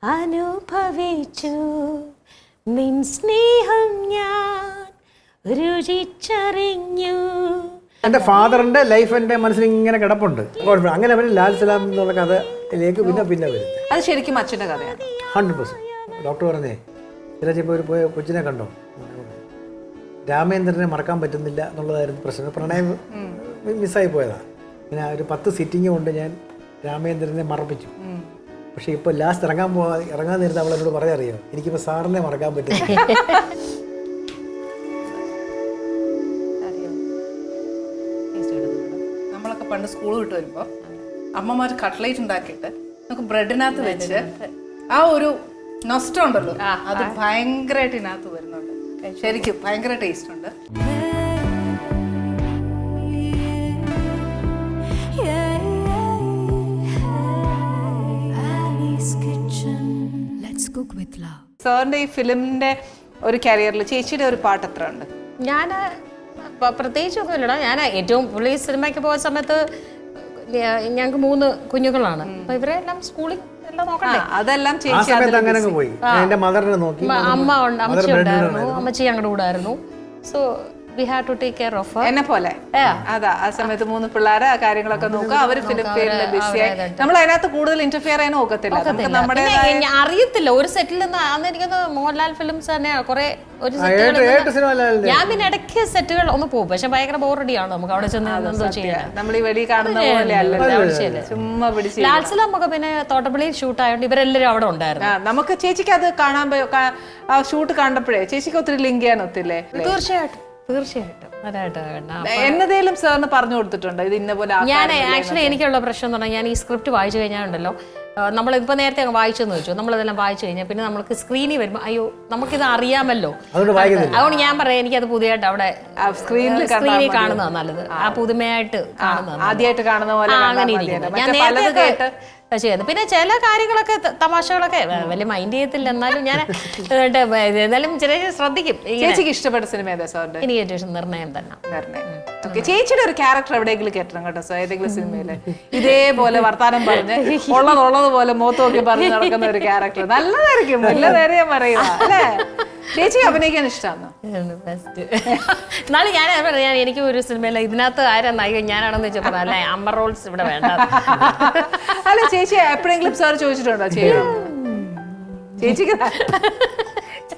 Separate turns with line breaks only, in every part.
അനുഭവിച്ചു നിൻ സ്നേഹം ഞാൻ രുചിച്ചറിഞ്ഞു.
എൻ്റെ ഫാദറിൻ്റെ ലൈഫ് എൻ്റെ മനസ്സിൽ ഇങ്ങനെ കിടപ്പുണ്ട്. അങ്ങനെ അവന് ലാൽ സലാം എന്നുള്ള കഥയിലേക്ക് പിന്നെ വരും.
അത് ശരിക്കും അച്ഛൻ്റെ കഥയാണ്
100%. ഡോക്ടർ പറഞ്ഞേ ചിലപ്പോൾ ഒരു പോയ കൊച്ചിനെ കണ്ടോ, രാമേന്ദ്രനെ മറക്കാൻ പറ്റുന്നില്ല എന്നുള്ളതായിരുന്നു പ്രശ്നം. പ്രണയം മിസ്സായി പോയതാണ്. പിന്നെ ഒരു 10 സിറ്റിങ് കൊണ്ട് ഞാൻ രാമേന്ദ്രനെ മറപ്പിച്ചു. പക്ഷെ ഇപ്പോൾ ലാസ്റ്റ് ഇറങ്ങാൻ നേരത്തെ അവളെന്നോട് പറയാറിയോ, എനിക്കിപ്പോൾ സാറിനെ മറക്കാൻ പറ്റുന്നില്ല.
നമ്മളൊക്കെ പണ്ട് സ്കൂൾ വിട്ട് വരുമ്പോൾ അമ്മമാർ കട്ട്ലേറ്റ് ഉണ്ടാക്കിയിട്ട് നമുക്ക് ബ്രെഡിനകത്ത് വെച്ച് ആ ഒരു നൊസ്റ്റം ഉണ്ടല്ലോ, അത് ഭയങ്കരമായിട്ട് ഇതിനകത്ത് വരുന്നുണ്ട്. ശരിക്കും ഭയങ്കര ടേസ്റ്റ് ഉണ്ട്. സാറിന്റെ ഈ ഫിലിമിന്റെ ഒരു കരിയറിൽ ചേച്ചിയുടെ ഒരു പാട്ട് എത്ര ഉണ്ട്?
ഞാൻ പ്രത്യേകിച്ചൊന്നും ഇല്ലടാ. ഞാൻ ഏറ്റവും പുള്ളി സിനിമയ്ക്ക് പോയ സമയത്ത് ഞങ്ങൾക്ക് 3 കുഞ്ഞുങ്ങളാണ്. അപ്പൊ ഇവരെല്ലാം സ്കൂളിൽ എല്ലാം നോക്കണ്ടേ.
അതെല്ലാം ചേച്ചി
പോയി.
അമ്മ അമ്മച്ചി ഉണ്ടായിരുന്നു, അമ്മച്ചി ഞങ്ങളുടെ കൂടെ ആയിരുന്നു. So we had to take care of her.
എന്നെ പോലെ അതാ ആ സമയത്ത് 3 പിള്ളേരെ ആ കാര്യങ്ങളൊക്കെ നോക്കുക. അവര് ഫിലിം ഫെയറിൽ ബിസിയായി. നമ്മൾ അതിനകത്ത് കൂടുതൽ ഇന്റർഫിയർ ചെയ്യാൻ ഒക്കത്തില്ല. നമ്മുടെ
അറിയത്തില്ല ഒരു സെറ്റിൽ നിന്ന് അന്ന് എനിക്കൊന്ന് മോഹൻലാൽ ഫിലിംസ് തന്നെ കുറെ ഒരു ഞാൻ പിന്നെ ഇടയ്ക്ക് സെറ്റുകൾ ഒന്ന് പോകും. പക്ഷെ ഭയങ്കര ബോറടിയാണ് നമുക്ക് അവിടെ ചെന്ന് എന്തോ ചെയ്യാൻ.
നമ്മൾ ഈ വെളി കാണുന്ന പോലെ അല്ല, ചുമ്മാ പിടിച്ച്.
ലാൽസലാം ഒക്കെ പിന്നെ തോട്ടപ്പള്ളിയിൽ ഷൂട്ട് ആയതുകൊണ്ട് ഇവരെല്ലാവരും അവിടെ ഉണ്ടായിരുന്നു.
നമുക്ക് ചേച്ചിക്ക് അത് കാണാൻ ആ ഷൂട്ട് കണ്ടപ്പോഴേ ചേച്ചിക്ക് ഒത്തിരി ലിങ്ക് ചെയ്യാൻ ഒത്തില്ലേ?
തീർച്ചയായിട്ടും
എന്നതേലും സാറിന് പറഞ്ഞു കൊടുത്തിട്ടുണ്ട് ഇത് ഇന്ന പോലെ?
ഞാൻ ആക്ച്വലി എനിക്കുള്ള പ്രശ്നം എന്ന് പറഞ്ഞാൽ ഞാൻ ഈ സ്ക്രിപ്റ്റ് വായിച്ചു കഴിഞ്ഞാൽ ഉണ്ടല്ലോ, നമ്മളിപ്പോൾ നേരത്തെ വായിച്ചെന്ന് വെച്ചു, നമ്മളതെല്ലാം വായിച്ചു കഴിഞ്ഞാൽ പിന്നെ നമുക്ക് സ്ക്രീനിൽ വരുമ്പോൾ അയ്യോ നമുക്കിത് അറിയാമല്ലോ, അതുകൊണ്ട് ഞാൻ പറയാം എനിക്കത് പുതിയതായിട്ട് അവിടെ സ്ക്രീനിൽ കാണുന്നതാണ് നല്ലത്. ആ പുതുമയായിട്ട് കാണുന്നത്
ആദ്യമായിട്ട് കാണുന്ന പോലെ
അങ്ങനെ ഇരിക്കുന്നത് ഞാൻ നേരത്തെ ചെയ്യുന്നത്. പിന്നെ ചില കാര്യങ്ങളൊക്കെ തമാശകളൊക്കെ വലിയ മൈൻഡ് ചെയ്യത്തില്ല, എന്നാലും ഞാൻ എന്നാലും ചെറിയ ശ്രദ്ധിക്കും.
ചേച്ചിക്ക് ഇഷ്ടപ്പെട്ട സിനിമ ഏതാ സാറിന്റെ?
എനിക്ക് ഏറ്റവും നിർണയം തന്നെ.
ചേച്ചിയുടെ ഒരു ക്യാരക്ടർ എവിടെയെങ്കിലും കേട്ടണം കേട്ടോ സാർ, ഏതെങ്കിലും സിനിമയില് ഇതേപോലെ വർത്താനം പറഞ്ഞ് ഉള്ളതുപോലെ മുഖത്ത് നോക്കി പറഞ്ഞ് നടക്കുന്ന ഒരു ക്യാരക്ടർ നല്ലതായിരിക്കും. നല്ല നേരെ ഞാൻ പറയുക അല്ലേ? ചേച്ചി അഭിനയിക്കാൻ ഇഷ്ടമാണ്.
എന്നാലും ഞാൻ പറയാം എനിക്ക് ഒരു സിനിമയില്ല ഇതിനകത്ത് ആരാ നായിക ഞാനാണെന്ന് വെച്ചപ്പോൾ അല്ല അമ്മ റോൾസ് ഇവിടെ വേണ്ട.
അല്ല ചേച്ചി എപ്പോഴെങ്കിലും സാർ ചോദിച്ചിട്ടുണ്ടോ ചെയ്യണം?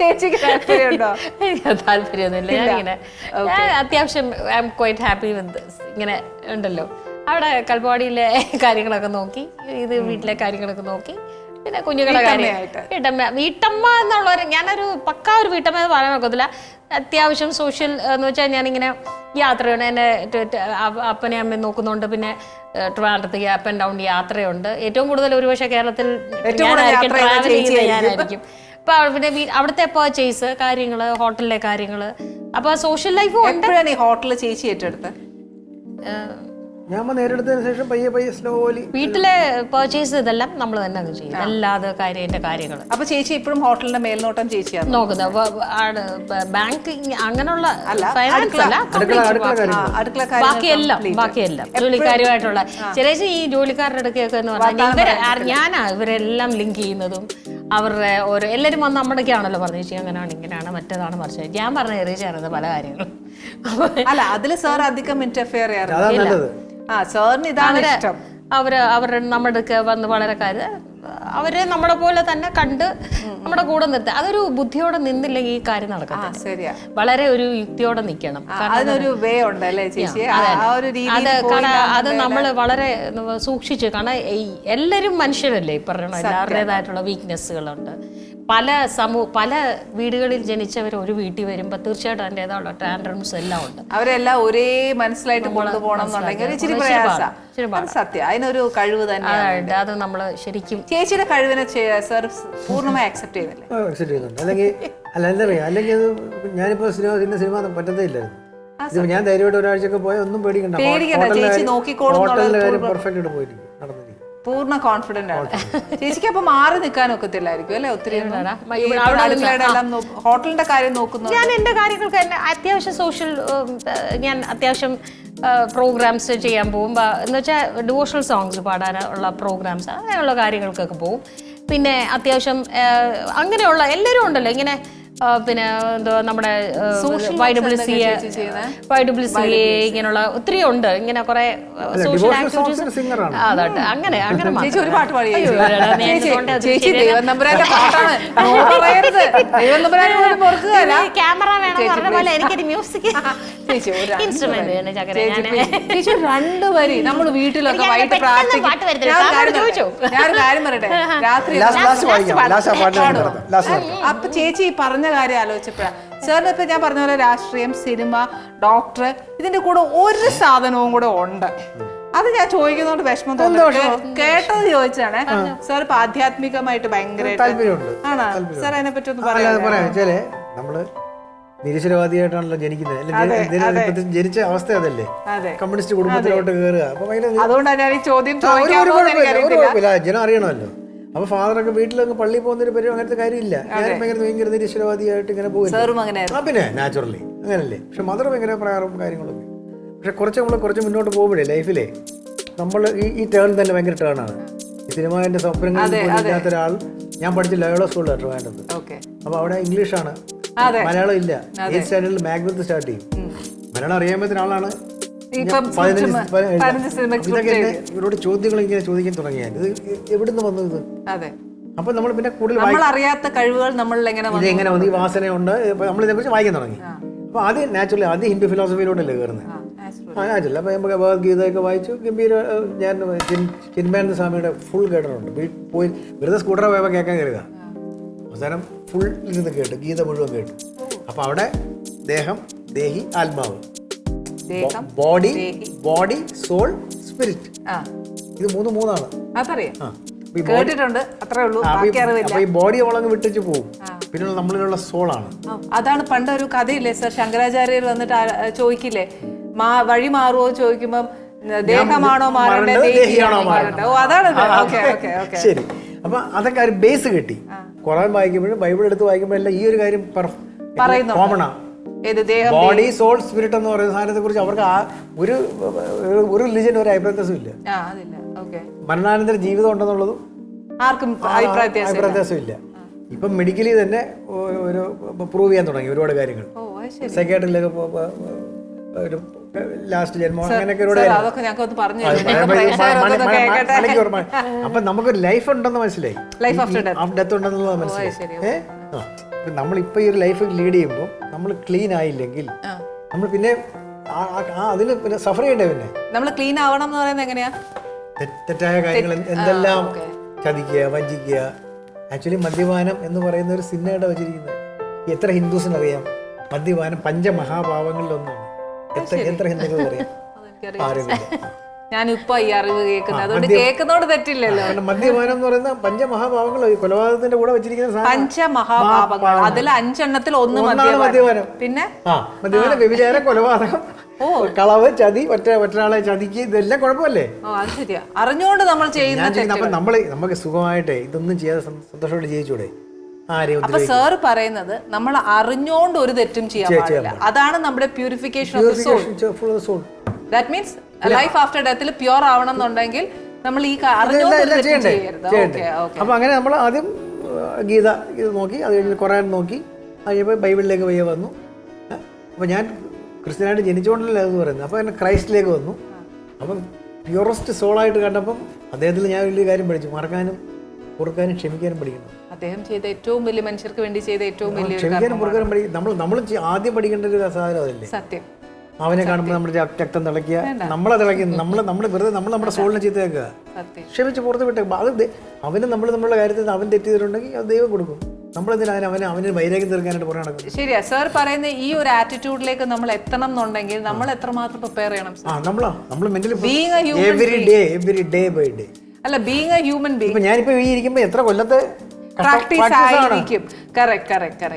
ചേച്ചിക്ക് താല്പര്യമുണ്ടോ?
എനിക്ക് താല്പര്യമൊന്നുമില്ല. ഞാനിങ്ങനെ അത്യാവശ്യം I M quite happy with ഇങ്ങനെ ഉണ്ടല്ലോ അവിടെ കൽപ്പാടിയിലെ കാര്യങ്ങളൊക്കെ നോക്കി, ഇത് വീട്ടിലെ കാര്യങ്ങളൊക്കെ നോക്കി, പിന്നെ കുഞ്ഞുങ്ങളുടെ കാര്യം വീട്ടമ്മ എന്നുള്ളൊരു ഞാനൊരു പക്കാ ഒരു വീട്ടമ്മ എന്ന് പറയാൻ നോക്കത്തില്ല. അത്യാവശ്യം സോഷ്യൽ എന്ന് വെച്ചാൽ ഞാനിങ്ങനെ യാത്രയുണ്ട്, എൻ്റെ അപ്പനെയും അമ്മയും നോക്കുന്നുണ്ട്. പിന്നെ ട്രിവാൻഡ്രത്തേക്ക് അപ്പ് ആൻഡ് ഡൗൺ യാത്രയുണ്ട്. ഏറ്റവും കൂടുതൽ ഒരുപക്ഷെ കേരളത്തിൽ ട്രാവൽ ചെയ്യുന്നത് ഞാനായിരിക്കും. അപ്പൊ പിന്നെ അവിടുത്തെ പർച്ചേസ് കാര്യങ്ങള്, ഹോട്ടലിലെ കാര്യങ്ങള്, അപ്പൊ സോഷ്യൽ ലൈഫും ഉണ്ട്.
ഹോട്ടലിൽ ചേച്ചി ഏറ്റെടുത്ത്
ഞാൻ നേരിട്ടതിന് ശേഷം പയ്യെ സ്ലോലി
വീട്ടിലെ പർച്ചേസ് ഇതെല്ലാം നമ്മൾ തന്നെ അങ്ങ് ചെയ്യും, അല്ലാതെ കാര്യങ്ങൾ.
അപ്പൊ ചേച്ചി ഇപ്പോഴും ഹോട്ടലിന്റെ മേൽനോട്ടം ചേച്ചിയാണ്
നോക്കുന്നത്. ബാങ്കിങ് അങ്ങനെയുള്ള ഫൈനാൻസ് അല്ല, ബാക്കിയെല്ലാം ജോലിക്കാരുമായിട്ടുള്ള ചെറിയ ഈ ജോലിക്കാരുടെ അടുക്കൊക്കെ എന്ന് പറഞ്ഞാൽ ഇവരെല്ലാം ലിങ്ക് ചെയ്യുന്നതും അവരുടെ ഓരോ എല്ലാവരും വന്ന് നമ്മുടെയൊക്കെ ആണല്ലോ പറഞ്ഞു ചേച്ചി അങ്ങനെയാണ് ഇങ്ങനെയാണ് മറ്റേതാണ് മറിച്ച് ഞാൻ പറഞ്ഞ എറിയിച്ചാണ് പല കാര്യങ്ങളും.
അല്ല അതില് സാർ അധികം ഇന്റർഫിയർ ചെയ്യാറില്ല. സാറിന് ഇതാണ് ഇഷ്ടം.
അവരുടെ നമ്മുടെ വന്ന് വളരെ കാര്യം അവരെ നമ്മളെ പോലെ തന്നെ കണ്ട് നമ്മുടെ കൂടെ നിർത്തുക. അതൊരു ബുദ്ധിയോടെ നിന്നില്ലെങ്കിൽ ഈ കാര്യം നടക്കത്തില്ല. വളരെ ഒരു യുക്തിയോടെ നിൽക്കണം. അത് നമ്മൾ വളരെ സൂക്ഷിച്ച്, കാരണം എല്ലാവരും മനുഷ്യരല്ലേ, ഈ പറഞ്ഞ എല്ലാവരുടേതായിട്ടുള്ള വീക്ക്നെസ്സുകളുണ്ട്. പല വീടുകളിൽ ജനിച്ചവർ ഒരു വീട്ടിൽ വരുമ്പോൾ തീർച്ചയായിട്ടും അതിൻ്റെതായുള്ള ടാൻഡ്രംസ് എല്ലാം ഉണ്ട്.
അവരെല്ലാം ഒരേ മനസ്സിലായിട്ട് കൊണ്ടുപോകണം സത്യം. അതിനൊരു കഴിവ് തന്നെ
അത് നമ്മൾ ശരിക്കും
ചേച്ചിയുടെ കഴിവിനെ സർ പൂർണ്ണമായി അക്സെപ്റ്റ് ചെയ്യുന്നുണ്ട്.
അല്ലെങ്കിൽ ഞാനിപ്പോ സിനിമ പറ്റത്തേ ഇല്ലായിരുന്നു. ഞാൻ ധൈര്യമായിട്ട് ഒരാഴ്ചയൊക്കെ പോയാൽ ഒന്നും പേടിക്കണ്ട.
ചേച്ചി നോക്കിക്കോളും,
പെർഫെക്റ്റ് പോയിരിക്കും, നടന്നിരിക്കും.
പൂർണ്ണ കോൺഫിഡന്റ് ആണ് ചേച്ചിക്ക്. അപ്പൊ മാറി നിൽക്കാൻ ഒക്കത്തില്ലായിരിക്കും അല്ലെ? ഒത്തിരി ഹോട്ടലിന്റെ കാര്യം നോക്കുന്നു.
ഞാൻ എന്റെ കാര്യങ്ങൾക്ക് തന്നെ അത്യാവശ്യം സോഷ്യൽ, ഞാൻ അത്യാവശ്യം പ്രോഗ്രാംസ് ചെയ്യാൻ പോകും. എന്ന് വെച്ചാൽ ഡിവോഷണൽ സോങ്സ് പാടാനുള്ള പ്രോഗ്രാംസ് അങ്ങനെയുള്ള കാര്യങ്ങൾക്കൊക്കെ പോകും. പിന്നെ അത്യാവശ്യം അങ്ങനെയുള്ള എല്ലാവരും ഉണ്ടല്ലോ ഇങ്ങനെ പിന്നെ എന്തോ നമ്മുടെ YWCA ഇങ്ങനെയുള്ള ഒത്തിരി ഉണ്ട് ഇങ്ങനെ കുറെ സോഷ്യൽ ആക്ടിവിറ്റീസ് അതാട്ടെ അങ്ങനെ
ഒരു പാട്ട് പാടി
ക്യാമറ വേണം പറഞ്ഞ പോലെ എനിക്കൊരു മ്യൂസിക് ഇൻസ്ട്രുമെന്റ്
ചേച്ചി 2 വരി നമ്മൾ വീട്ടിലൊക്കെ വൈകിട്ട് പ്രാർത്ഥിക്കും. ഞാൻ കാര്യം പറയട്ടെ, രാത്രി അപ്പൊ ചേച്ചി പറഞ്ഞ കാര്യം ആലോചിച്ചപ്പോഴാണ് സാറിന് ഇപ്പൊ ഞാൻ പറഞ്ഞ പോലെ രാഷ്ട്രീയം, സിനിമ, ഡോക്ടർ, ഇതിന്റെ കൂടെ ഒരു സാധനവും കൂടെ ഉണ്ട്. അത് ഞാൻ ചോദിക്കുന്നതുകൊണ്ട് വിഷമം തോന്നുന്നു. കേട്ടത് ചോദിച്ചാണ്. സാർ ഇപ്പൊ ആധ്യാത്മികമായിട്ട് ഭയങ്കര ആണോ സാർ? അതിനെ പറ്റി ഒന്ന്
പറയാം. നമ്മള് നിരീശ്വരവാദിയായിട്ടാണല്ലോ ജനിക്കുന്നത്. ജനിച്ച അവസ്ഥ അതല്ലേ, കമ്മ്യൂണിസ്റ്റ് കുടുംബത്തിലോട്ട് കയറുക.
അതുകൊണ്ടാണ് ഞാൻ ഈ ചോദ്യം
ജനം അറിയണമല്ലോ. അപ്പൊ ഫാദറൊക്കെ വീട്ടിലൊക്കെ പള്ളിയിൽ പോകുന്നൊരു പരിപാടി അങ്ങനത്തെ കാര്യമില്ല. ഞാൻ ഭയങ്കര നിരീശ്വരവാദിയായിട്ട് ഇങ്ങനെ പോകും. പിന്നെ നാച്ചുറലി അങ്ങനല്ലേ. പക്ഷെ മദർ ഭയങ്കര പ്രകാരവും കാര്യങ്ങളൊക്കെ. പക്ഷെ കുറച്ച് മുന്നോട്ട് പോകുമ്പോഴേ ലൈഫിലെ നമ്മൾ ഈ ടേൺ തന്നെ ഭയങ്കര ടേണാണ്. ഈ സിനിമാന്റെ സ്വപ്നങ്ങളിൽ ഇല്ലാത്ത ഒരാൾ. ഞാൻ പഠിച്ച ലയോള സ്കൂളിലാണ് ട്രിവാൻഡ്രത്ത്. അപ്പൊ അവിടെ ഇംഗ്ലീഷാണ്, മലയാളം ഇല്ല. 8th സ്റ്റാൻഡേർഡിൽ മാഗ്നത്ത് സ്റ്റാർട്ട് ചെയ്യും. മലയാളം അറിയാൻ പറ്റുന്ന ആളാണ്. ഇവരോട് ചോദ്യങ്ങൾ ഇങ്ങനെ ചോദിക്കാൻ തുടങ്ങിയാൽ ഇത് എവിടുന്ന് വന്നു ഇത്? അപ്പൊ നമ്മൾ പിന്നെ കൂടുതൽ
അറിയാത്ത കഴിവുകൾ
ഇതെങ്ങനെ വന്നു, ഈ വാസനയുണ്ട്. നമ്മൾ ഇതിനെക്കുറിച്ച് വായിക്കാൻ തുടങ്ങി. അപ്പൊ ആദ്യം നാച്ചുറലി ആദ്യം ഹിന്ദു ഫിലോസഫിയിലോട്ടല്ലേ കയറുന്നത്. നാച്ചുറൽ. അപ്പൊ നമുക്ക് ഭഗവത്ഗീതയൊക്കെ വായിച്ചു. ഗംഭീര. ഞാൻ ചിന്മയാനന്ദ സ്വാമിയുടെ ഫുൾ കേട്ടിട്ടുണ്ട്. പോയി വെറുതെ സ്കൂട്ടറെ പോയപ്പോൾ കേൾക്കാൻ കയറിയതാ. അവസാനം ഫുൾ ഇരുന്ന് കേട്ടു, ഗീത മുഴുവൻ കേട്ടു. അപ്പൊ അവിടെ ദേഹം, ദേഹി, ആത്മാവ്, ബോഡി, സോൾ, സ്പിരിറ്റ്, ഇത് മൂന്നാണ്. അപ്പൊ ഈ ബോഡി അവളങ്ങ് വിട്ടിച്ച് പോകും. പിന്നെ നമ്മളിലുള്ള സോളാണ്.
അതാണ് പണ്ട് ഒരു കഥയില്ലേ സർ, ശങ്കരാചാര്യർ വന്നിട്ട് ചോദിക്കില്ലേ വഴി മാറുമോ ചോദിക്കുമ്പം ദേഹമാണോ മാറേണ്ടത്, ദേഹിയാണോ മാറേണ്ടത്. ഓ അതാണ്.
ശരി. അപ്പൊ അതൊക്കെ ഒരു ബേസ് കിട്ടി. ഖുർആൻ വായിക്കുമ്പോഴും ബൈബിൾ എടുത്ത് വായിക്കുമ്പോഴെല്ലാം ഈ ഒരു കാര്യം കോമണാ. ബോഡി, സോൾ, സ്പിരിറ്റ് എന്ന് പറയുന്ന സാധനത്തെ കുറിച്ച് അവർക്ക് ഒരു റിലിജൻ ഒരു അഭിപ്രായവും ഇല്ല. മരണാനന്തര ജീവിതം ഉണ്ടെന്നുള്ളതും
ആർക്കും
അഭിപ്രായവും ഇല്ല. ഇപ്പം മെഡിക്കലി തന്നെ ഒരു പ്രൂവ് ചെയ്യാൻ തുടങ്ങി ഒരുപാട് കാര്യങ്ങൾ. സൈക്കാട്രിയിലൊക്കെ ഒരു ലാസ്റ്റ് ജന്മം അങ്ങനെയൊക്കെ അപ്പൊ നമുക്കൊരു ലൈഫ് ഉണ്ടെന്ന് മനസ്സിലായി, ഡെത്ത് ഉണ്ടെന്നുള്ളത് മനസ്സിലായി. നമ്മളിപ്പോ ഈ ഒരു ലൈഫ് ലീഡ് ചെയ്യുമ്പോൾ നമ്മൾ ക്ലീൻ ആയില്ലെങ്കിൽ നമ്മൾ പിന്നെ അതിന് പിന്നെ സഫർ ചെയ്യണ്ടേ. പിന്നെ
നമ്മൾ ക്ലീൻ ആവണം എന്ന് പറയുന്നത് എങ്ങനെയാ?
തെറ്റായ കാര്യങ്ങൾ എന്തെല്ലാം ചതിക്കുക, വഞ്ചിക്കുക. ആക്ച്വലി മദ്യപാനം എന്ന് പറയുന്ന ഒരു സിന്നയുടെ വെച്ചിരിക്കുന്നത് എത്ര ഹിന്ദുസിനറിയാം? മദ്യപാനം പഞ്ചമഹാപാവങ്ങളിലൊന്നാണ്. എത്ര ഹിന്ദുക്കൾ അറിയാം? ആരുമില്ല.
ഞാനിപ്പോ ഈ അറിവ് കേൾക്കുന്നത്, അതുകൊണ്ട് കേൾക്കുന്നോട് തെറ്റില്ലല്ലോ.
മദ്യപാനം എന്ന് പറയുന്ന പഞ്ചമഹാപാവങ്ങൾ കൊലപാതകത്തിന്റെ കൂടെ വെച്ചിരിക്കുന്ന
പഞ്ചമഹാപാപങ്ങൾ. അതിൽ 5 എണ്ണത്തിൽ ഒന്നാണ്
മദ്യപാനം.
പിന്നെ
മദ്യപാനം, വ്യഭിചാരം, കൊലപാതകം, കളവ്, ചതി, ഒറ്റയാളെ ചതിക്ക്, ഇതെല്ലാം കുഴപ്പമല്ലേ?
അറിഞ്ഞുകൊണ്ട് നമ്മൾ ചെയ്യുന്ന.
അപ്പൊ നമുക്ക് സുഖമായിട്ട് ഇതൊന്നും ചെയ്യാതെ സന്തോഷത്തോടെ ജീവിച്ചൂടെ?
അപ്പൊ സാർ പറയുന്നത് നമ്മൾ അറിഞ്ഞുകൊണ്ട് ഒരു തെറ്റും ചെയ്യാൻ പാടില്ല. അതാണ് നമ്മുടെ purification of the soul. That means life after ഡെത്തിൽ പ്യൂർ ആവണം എന്നുണ്ടെങ്കിൽ നമ്മൾ ഈ
അപ്പൊ അങ്ങനെ നമ്മൾ ആദ്യം ഗീത നോക്കി, അത് കഴിഞ്ഞ് ഖുർആൻ നോക്കി, അതിപ്പോൾ ബൈബിളിലേക്ക് വയ്യ വന്നു. അപ്പൊ ഞാൻ ക്രിസ്ത്യനായിട്ട് ജനിച്ചുകൊണ്ടല്ലേ അത് പറയുന്നത്. അപ്പൊ എന്നെ ക്രൈസ്റ്റിലേക്ക് വന്നു. അപ്പം പ്യൂറസ്റ്റ് സോളായിട്ട് കണ്ടപ്പം അദ്ദേഹത്തിൽ ഞാൻ വലിയ കാര്യം പഠിച്ചു. മറക്കാനും പൊറുക്കാനും ക്ഷമിക്കാനും പഠിക്കണം.
അദ്ദേഹം ചെയ്ത ഏറ്റവും വലിയ, മനുഷ്യർക്ക് വേണ്ടി ചെയ്ത ഏറ്റവും വലിയ
ക്ഷമിക്കാനും പൊറുക്കാനും പഠിക്കും. നമ്മൾ ആദ്യം പഠിക്കേണ്ട ഒരു സാധനം അതല്ലേ.
സത്യം.
അവനെ കാണുമ്പോൾ നമ്മുടെ രക്തം തിളയ്ക്കുക, നമ്മളെ തിളയ്ക്കുക, നമ്മൾ വെറുതെ നമ്മുടെ സോളിനെ ചീത്തയാക്കുക. ക്ഷമിച്ച് പുറത്ത് വിട്ടേക്കും. അത് അവന് നമ്മളുടെ കാര്യത്തിൽ അവൻ തെറ്റ് ചെയ്തിട്ടുണ്ടെങ്കിൽ അത് ദൈവം കൊടുക്കും. നമ്മളെന്തിനാ അവന് വൈരാഗ്യം തീർക്കാനായിട്ട് പുറം നടക്കും?
ശരിയാ സാർ പറയുന്ന ഈ ഒരു ആറ്റിറ്റ്യൂഡിലേക്ക് നമ്മൾ എത്തണം എന്നുണ്ടെങ്കിൽ നമ്മൾ എത്രമാത്രം പ്രിപ്പയർ ചെയ്യണം?
നമ്മൾ mentally every day by day.
അല്ല, ബീയിങ് എ ഹ്യൂമൻ ബീയിങ്.
ഞാനിപ്പോ ഈ ഇരിക്കുമ്പോ എത്ര കൊല്ലത്തെ
പ്രാക്ടീസ് ആയിരിക്കും.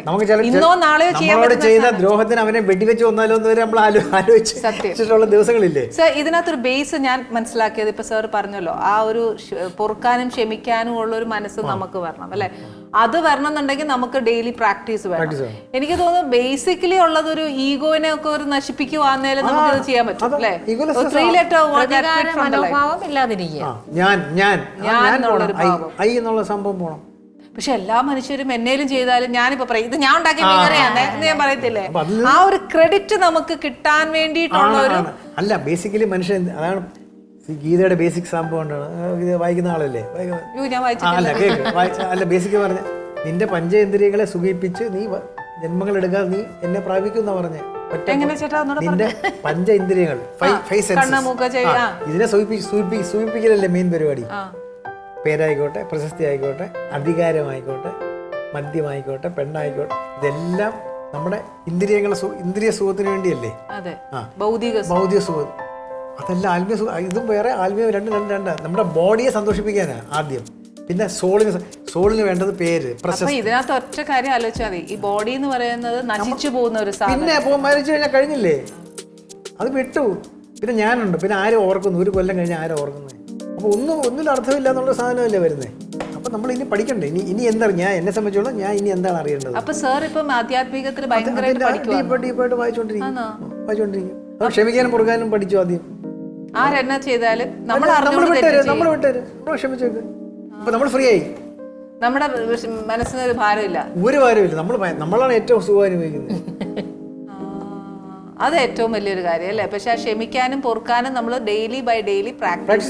നമുക്ക് ചില
ഇന്നോ നാളെയോ ചെയ്യാൻ
നമ്മളോട് ചെയ്ത ദ്രോഹത്തിന് അവനെ വെടിവെച്ച് കൊന്നാലോ എന്ന് വരെ നമ്മൾ ആലോചിച്ചിട്ടുള്ള ദിവസങ്ങളില്ലേ?
സർ, ഇതിനകത്തൊരു ബേസ് ഞാൻ മനസ്സിലാക്കിയത് ഇപ്പൊ സാർ പറഞ്ഞല്ലോ, ആ ഒരു പൊറുക്കാനും ക്ഷമിക്കാനും ഉള്ള ഒരു മനസ്സ് നമുക്ക് വരണം അല്ലെ. അത് വരണം എന്നുണ്ടെങ്കിൽ നമുക്ക് ഡെയിലി പ്രാക്ടീസ് വേണം. എനിക്ക് തോന്നുന്നു ബേസിക്കലി ഉള്ളത് ഒരു ഈഗോനെ ഒക്കെ ഒരു നശിപ്പിക്കുവാന്നേലും നമുക്ക് ഇത് ചെയ്യാൻ പറ്റും അല്ലെ.
മനോഭാവം ഇല്ലാതിരിക്കുക,
എന്നുള്ള സംഭവം പോണം.
പക്ഷെ എല്ലാ മനുഷ്യരും എന്നേലും ചെയ്താലും ഞാനിപ്പോ പറയും ഇത് ഞാൻ ഉണ്ടാക്കിയ മീൻകറിയാന്ന് എന്ന് ഞാൻ പറയത്തില്ലേ. ആ ഒരു ക്രെഡിറ്റ് നമുക്ക് കിട്ടാൻ വേണ്ടിയിട്ടുള്ള ഒരു
അല്ല, ബേസിക്കലി മനുഷ്യൻ അതാണ് ഗീതയുടെ ബേസിക് സംഭവം കൊണ്ടാണ്. ഇത് വായിക്കുന്ന ആളല്ലേ? അല്ല, ബേസിക് പറഞ്ഞ നിന്റെ പഞ്ചേന്ദ്രിയങ്ങളെ സുഖിപ്പിച്ച് നീ ജന്മങ്ങൾ എടുക്കാതെ നീ എന്നെ പ്രാപിക്കുന്ന പറഞ്ഞേ. നിന്റെ പഞ്ചേന്ദ്രിയങ്ങൾ ഇതിനെ സൂചിപ്പിക്കലല്ലേ മെയിൻ പരിപാടി. പേരായിക്കോട്ടെ, പ്രശസ്തി ആയിക്കോട്ടെ, അധികാരമായിക്കോട്ടെ, മദ്യമായിക്കോട്ടെ, പെണ്ണായിക്കോട്ടെ, ഇതെല്ലാം നമ്മുടെ ഇന്ദ്രിയ സുഖത്തിന് വേണ്ടിയല്ലേ. ഭൗതിക സുഖം അതല്ല ആത്മീയ സുഖം. ഇതും വേറെ, ആത്മീയ രണ്ട്. നമ്മുടെ ബോഡിയെ സന്തോഷിപ്പിക്കാനാ ആദ്യം, പിന്നെ സോളിന് വേണ്ടത് പേര്, പ്രശസ്തി.
ഇതിനകത്ത് ഒറ്റ കാര്യം ആലോചിച്ചാൽ മതി, ഈ ബോഡി എന്ന് പറയുന്നത് നശിച്ചു പോകുന്ന ഒരു സാധനം.
പിന്നെ മരിച്ചു കഴിഞ്ഞാൽ കഴിഞ്ഞില്ലേ, അത് വിട്ടു. പിന്നെ ഞാനുണ്ട്, പിന്നെ ആരും ഓർക്കുന്നു, ഒരു കൊല്ലം കഴിഞ്ഞാൽ ആരും ഓർക്കുന്നത്. അപ്പോൾ ഒന്നിനും അർത്ഥമില്ല എന്നുള്ള സാധനമല്ലേ വരുന്നത്. അപ്പൊ നമ്മൾ ഇനി പഠിക്കണ്ടേ, ഇനി എന്താ, ഞാൻ എന്നെ സംബന്ധിച്ചോളം ഞാൻ ഇനി എന്താണ് അറിയേണ്ടത്.
അപ്പൊ സാർ ഇപ്പം ആധ്യാത്മികത്തിൽ
ഡീപ്പായിട്ട് വായിച്ചോണ്ടിരിക്കും. അത് ക്ഷമിക്കാനും പൊറുക്കാനും പഠിച്ചു ആദ്യം.
ആരെന്നാ ചെയ്താലും നമ്മൾ
വിട്ടേരും, നമ്മൾ ക്ഷമിച്ചേക്ക്. അപ്പൊ നമ്മൾ ഫ്രീ ആയി,
നമ്മുടെ മനസ്സിനൊരു ഭാരമില്ല,
ഒരു ഭാരമില്ല. നമ്മളാണ് ഏറ്റവും സുഖം അനുഭവിക്കുന്നത്.
അത് ഏറ്റവും വലിയൊരു കാര്യം അല്ലേ. പക്ഷെ ആ ക്ഷമിക്കാനും പൊറുക്കാനും നമ്മൾ ഡെയിലി ബൈ ഡെയിലി പ്രാക്ടീസ്